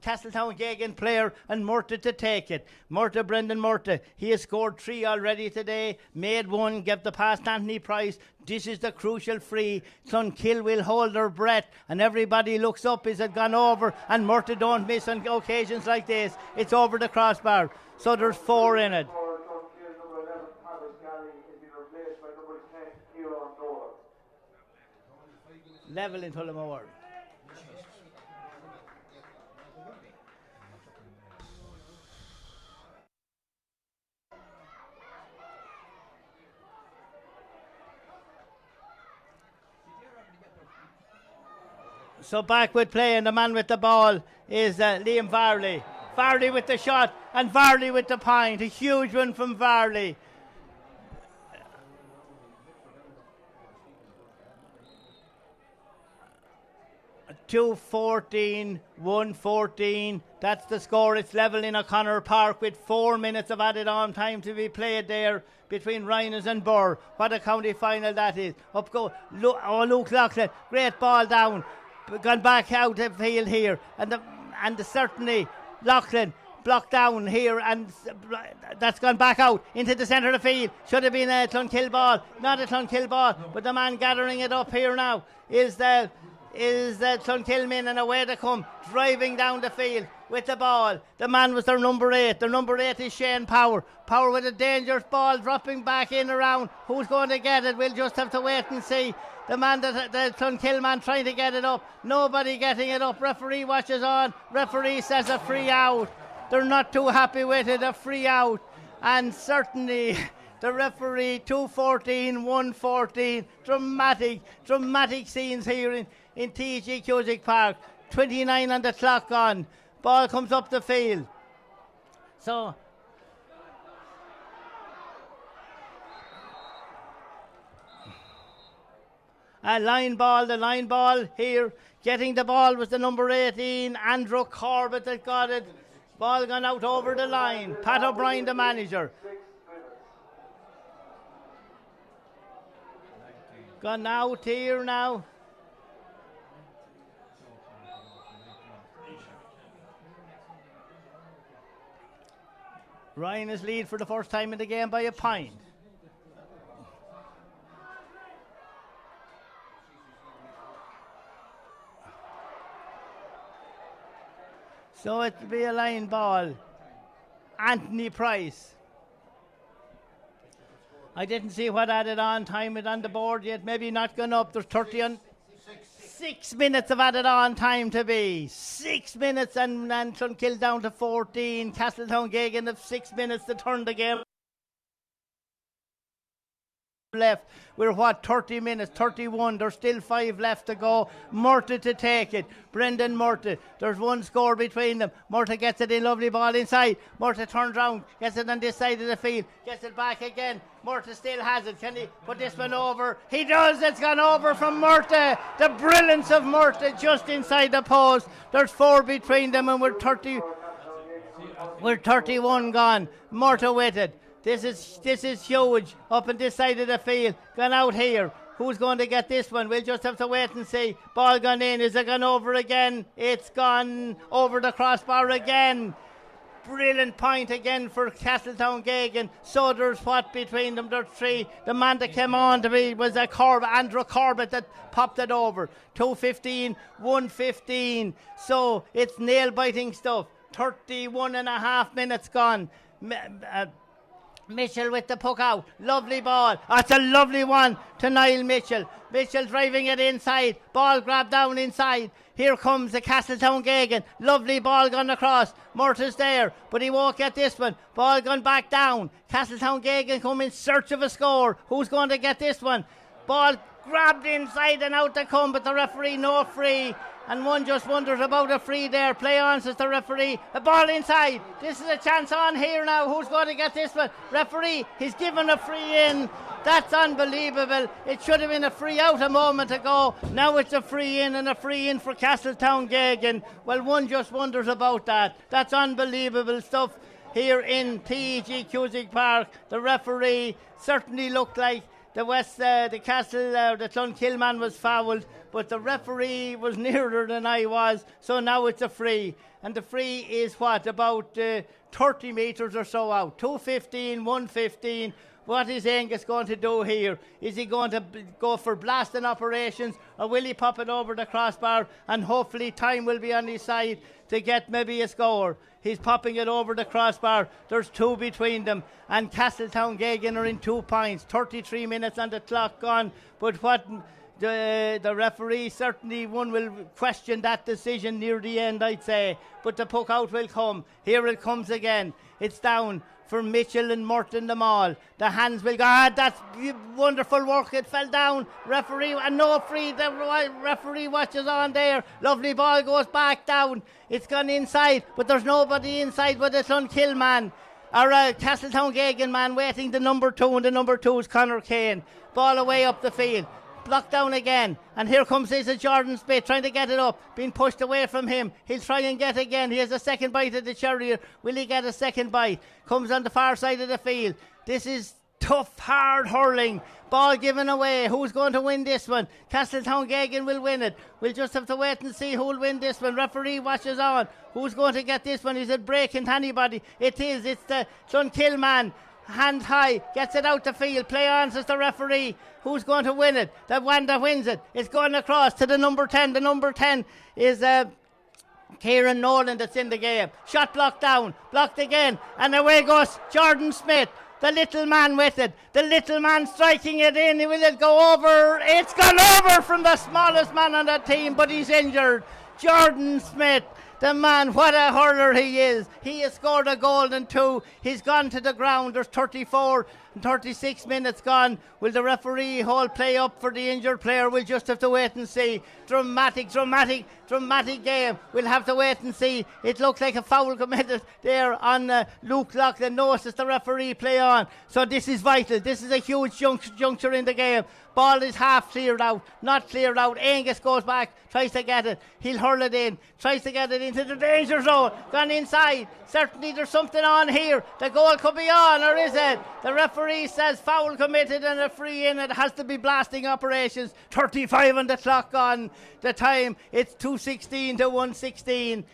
Castletown Gagan player, and Murta to take it. Brendan Murta, he has scored 3 already today, made 1, gave the pass to Anthony Price. This is the crucial free. Clonkill will hold their breath, and everybody looks up. Is it gone over? And Murta don't miss on occasions like this. It's over the crossbar. So there's 4 in it. Level in Tullamore. So back with play, and the man with the ball is Liam Varley. Varley with the shot, and Varley with the point. A huge one from Varley. 2-14, 1-14. That's the score. It's level in O'Connor Park with 4 minutes of added on time to be played there between Rhinos and Burr. What a county final that is. Up go Luke Loughlin. Great ball down. Gone back out of field here. And certainly Loughlin blocked down here, and that's gone back out into the centre of the field. Should have been a Clonkill ball. Not a Clonkill ball, but the man gathering it up here now is the Clonkill men, and away they come, driving down the field with the ball. The man was their number 8. Their number 8 is Shane Power. Power with a dangerous ball dropping back in around. Who's going to get it? We'll just have to wait and see. The Clonkill man trying to get it up. Nobody getting it up. Referee watches on. Referee says a free out. They're not too happy with it. A free out. And certainly the referee, 2-14, 1-14. Dramatic scenes here in TG Cusack Park. 29 on the clock on. Ball comes up the field. So the line ball here. Getting the ball was the number 18, Andrew Corbett, that got it. Ball gone out over the line. Pat O'Brien, the manager. Gone out here now. Ryan is lead for the first time in the game by a point. So it'll be a line ball. Anthony Price. I didn't see what added on time it on the board yet. Maybe not gone up. There's 30 on. 6 minutes of added on time to be. 6 minutes, and Clonkill down to 14. Castletown Gagan of 6 minutes to turn the game left. We're 30 minutes, 31. There's still 5 left to go. Murta to take it. Brendan Murta. There's one score between them. Murta gets it in, lovely ball inside. Murta turns round, gets it on this side of the field, gets it back again. Murta still has it. Can he put this one over? He does. It's gone over from Murta. The brilliance of Murta just inside the post. There's 4 between them, and we're 31 gone. Murta with it. This is huge up on this side of the field. Gone out here. Who's going to get this one? We'll just have to wait and see. Ball gone in. Is it gone over again? It's gone over the crossbar again. Brilliant point again for Castletown Gagan. So there's what between them? There's 3. The man that came on to be was Andrew Corbett that popped it over. 2:15, 1:15. So it's nail-biting stuff. 31 and a half minutes gone. Mitchell with the puck out. Lovely ball. That's a lovely one to Niall Mitchell. Mitchell driving it inside. Ball grabbed down inside. Here comes the Castletown Gagan. Lovely ball gone across. Murta's there, but he won't get this one. Ball gone back down. Castletown Gagan come in search of a score. Who's going to get this one? Ball grabbed inside and out to come, but the referee no free. And one just wonders about a free there. Play on, says the referee. A ball inside. This is a chance on here now. Who's going to get this one? Referee, he's given a free in. That's unbelievable. It should have been a free out a moment ago. Now it's a free in, and a free in for Castletown Gagan. Well, one just wonders about that. That's unbelievable stuff here in TEG Cusick Park. The referee certainly looked like the Clonkill man was fouled, but the referee was nearer than I was, so now it's a free. And the free is about 30 metres or so out. 2:15, 1:15. What is Angus going to do here? Is he going to go for blasting operations, or will he pop it over the crossbar and hopefully time will be on his side to get maybe a score? He's popping it over the crossbar. There's 2 between them, and Castletown Gagan are in 2 points. 33 minutes on the clock gone, but what the referee, certainly one will question that decision near the end, I'd say, but the puck out will come. Here it comes again. It's down for Mitchell and Murta in the mall. The hands will go. That's wonderful work. It fell down. Referee, and no free. The referee watches on there. Lovely ball goes back down. It's gone inside, but there's nobody inside but the Clonkill man. Or Castletown Gagan man waiting, the number 2, and the number 2 is Conor Kane. Ball away up the field. Blocked down again, and here comes Jordan Smith trying to get it up, being pushed away from him. He'll try and get again. He has a second bite at the cherry. Will he get a second bite? Comes on the far side of the field. This is tough, hard hurling. Ball given away. Who's going to win this one? Castletown Gagan will win it. We'll just have to wait and see who will win this one. Referee watches on. Who's going to get this one? Is it breaking to anybody? It is. It's the Clonkill man. Hand high, gets it out the field. Play on, says the referee. Who's going to win it? The one that wins it is going across to the number 10. The number 10 is Kieran Nolan that's in the game. Shot blocked down, blocked again, and away goes Jordan Smith. The little man with it. The little man striking it in. Will it go over? It's gone over from the smallest man on the team, but he's injured. Jordan Smith. The man, what a hurler he is. He has scored a goal and 2. He's gone to the ground. There's 34 and 36 minutes gone. Will the referee hold play up for the injured player? We'll just have to wait and see. Dramatic game. We'll have to wait and see. It looks like a foul committed there on Luke Loughlin. Notice the referee play on. So this is vital. This is a huge juncture in the game. Ball is half cleared out, not cleared out. Angus goes back, tries to get it. He'll hurl it in, tries to get it into the danger zone. Gone inside. Certainly there's something on here. The goal could be on, or is it? The referee says foul committed and a free in. It has to be blasting operations. 35 on the clock on the time. It's 2:16 to 1:16.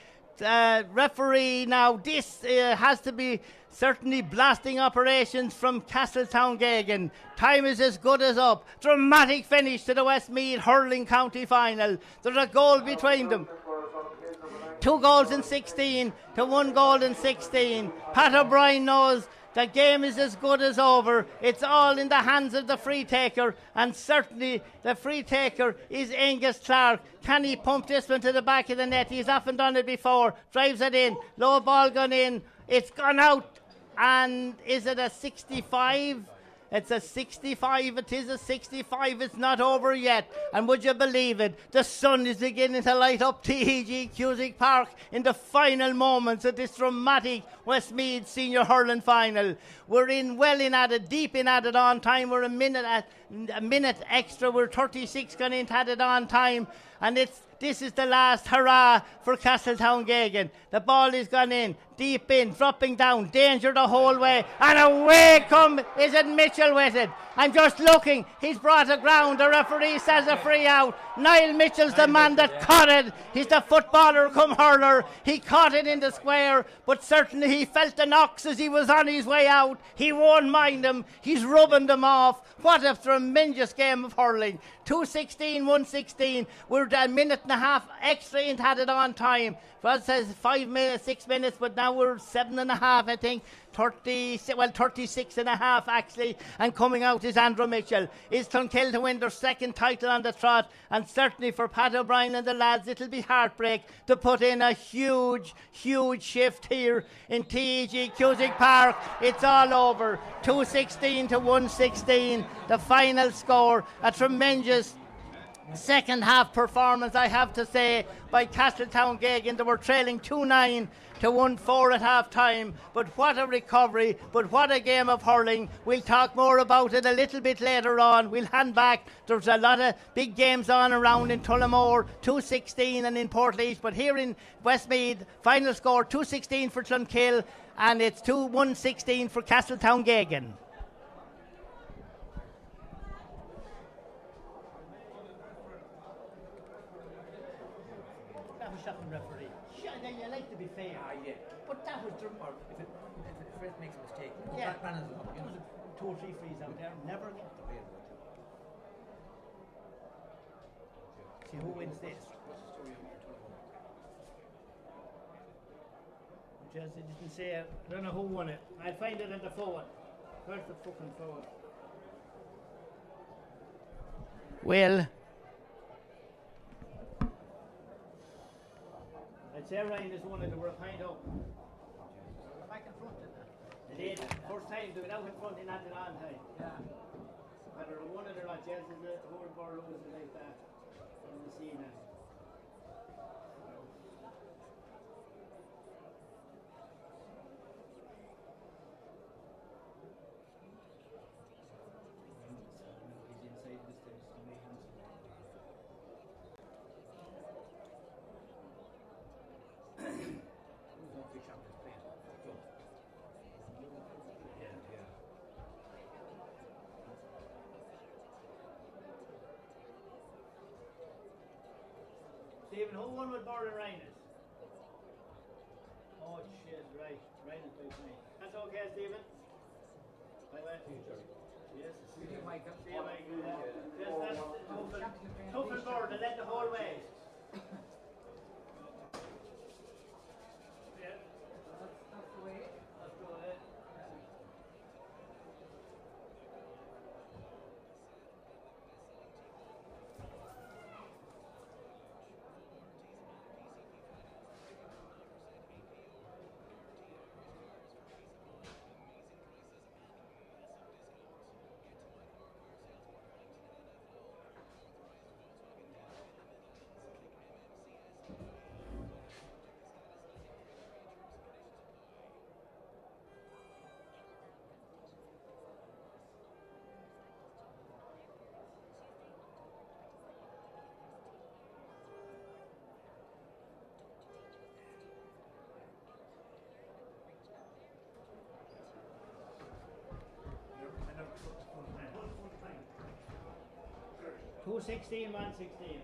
Referee now, this has to be certainly blasting operations from Castletown Gagan. Time is as good as up. Dramatic finish to the Westmeath Hurling County Final. There's a goal between them. 2 goals in 16 to 1 goal in 16. Pat O'Brien knows the game is as good as over. It's all in the hands of the free taker, and certainly the free taker is Angus Clark. Can he pump this one to the back of the net? He's often done it before. Drives it in. Low ball gone in. It's gone out. And is it a 65? It's a 65. It is a 65. It's not over yet. And would you believe it? The sun is beginning to light up TEG Cusick Park in the final moments of this dramatic Westmeath Senior Hurling Final. We're well in at it, deep in at it on time. We're a minute extra. We're 36 gone into at it on time. And this is the last hurrah for Castletown Gagan. The ball is gone in, deep in, dropping down, danger the whole way, and away is it Mitchell with it. I'm just looking, he's brought it ground, the referee says a free out. Niall Mitchell's the man that caught it. He's the footballer come hurler. He caught it in the square, but certainly he felt the knocks as he was on his way out. He won't mind them, he's rubbing them off. What a tremendous game of hurling. 2:16, 1:16. We're a minute and a half extra into had it on time. Well, it says 5 minutes, 6 minutes, but now we're 7.5, I think. 36 and a half actually. And coming out is Andrew Mitchell. Is Clonkill to win their second title on the trot? And certainly for Pat O'Brien and the lads, it'll be heartbreak to put in a huge shift here in TEG Cusick Park. It's all over. 2:16 to 1:16. The final score. A tremendous second half performance, I have to say, by Castletown Gagan. They were trailing 2-9 to 1-4 at half time. But what a recovery, but what a game of hurling. We'll talk more about it a little bit later on. We'll hand back. There's a lot of big games on around in Tullamore, 2:16 and in Portlaoise. But here in Westmeath, final score 2:16 for Clonkill, and it's 1:16 for Castletown Gagan. Shocking referee. You like to be fair. Yeah. But that was Or if the ref makes a mistake, Yeah. Brandon's up, you know. 2 or 3 frees out there. Never get the real. See who wins this. Just it didn't say. I don't know who won it. I'll find it in the forward. Where's the fucking forward? Well, I'd say Ryan is one of the were kind up. Back in front, didn't they? They did. First time, they went out in front in at the on time. Yeah. Whether one of the not Jels is the whole bar losing like that. In the scene. Stephen, who won with Border Rhiners? Oh shit, right. Rhiners by 20. That's okay, Stephen? I went. Yes. See you, Michael. See you, Michael. Yes, that's tough and board. They led the whole way. Yeah. That's the way. Let's go ahead. Two 16, 1 16.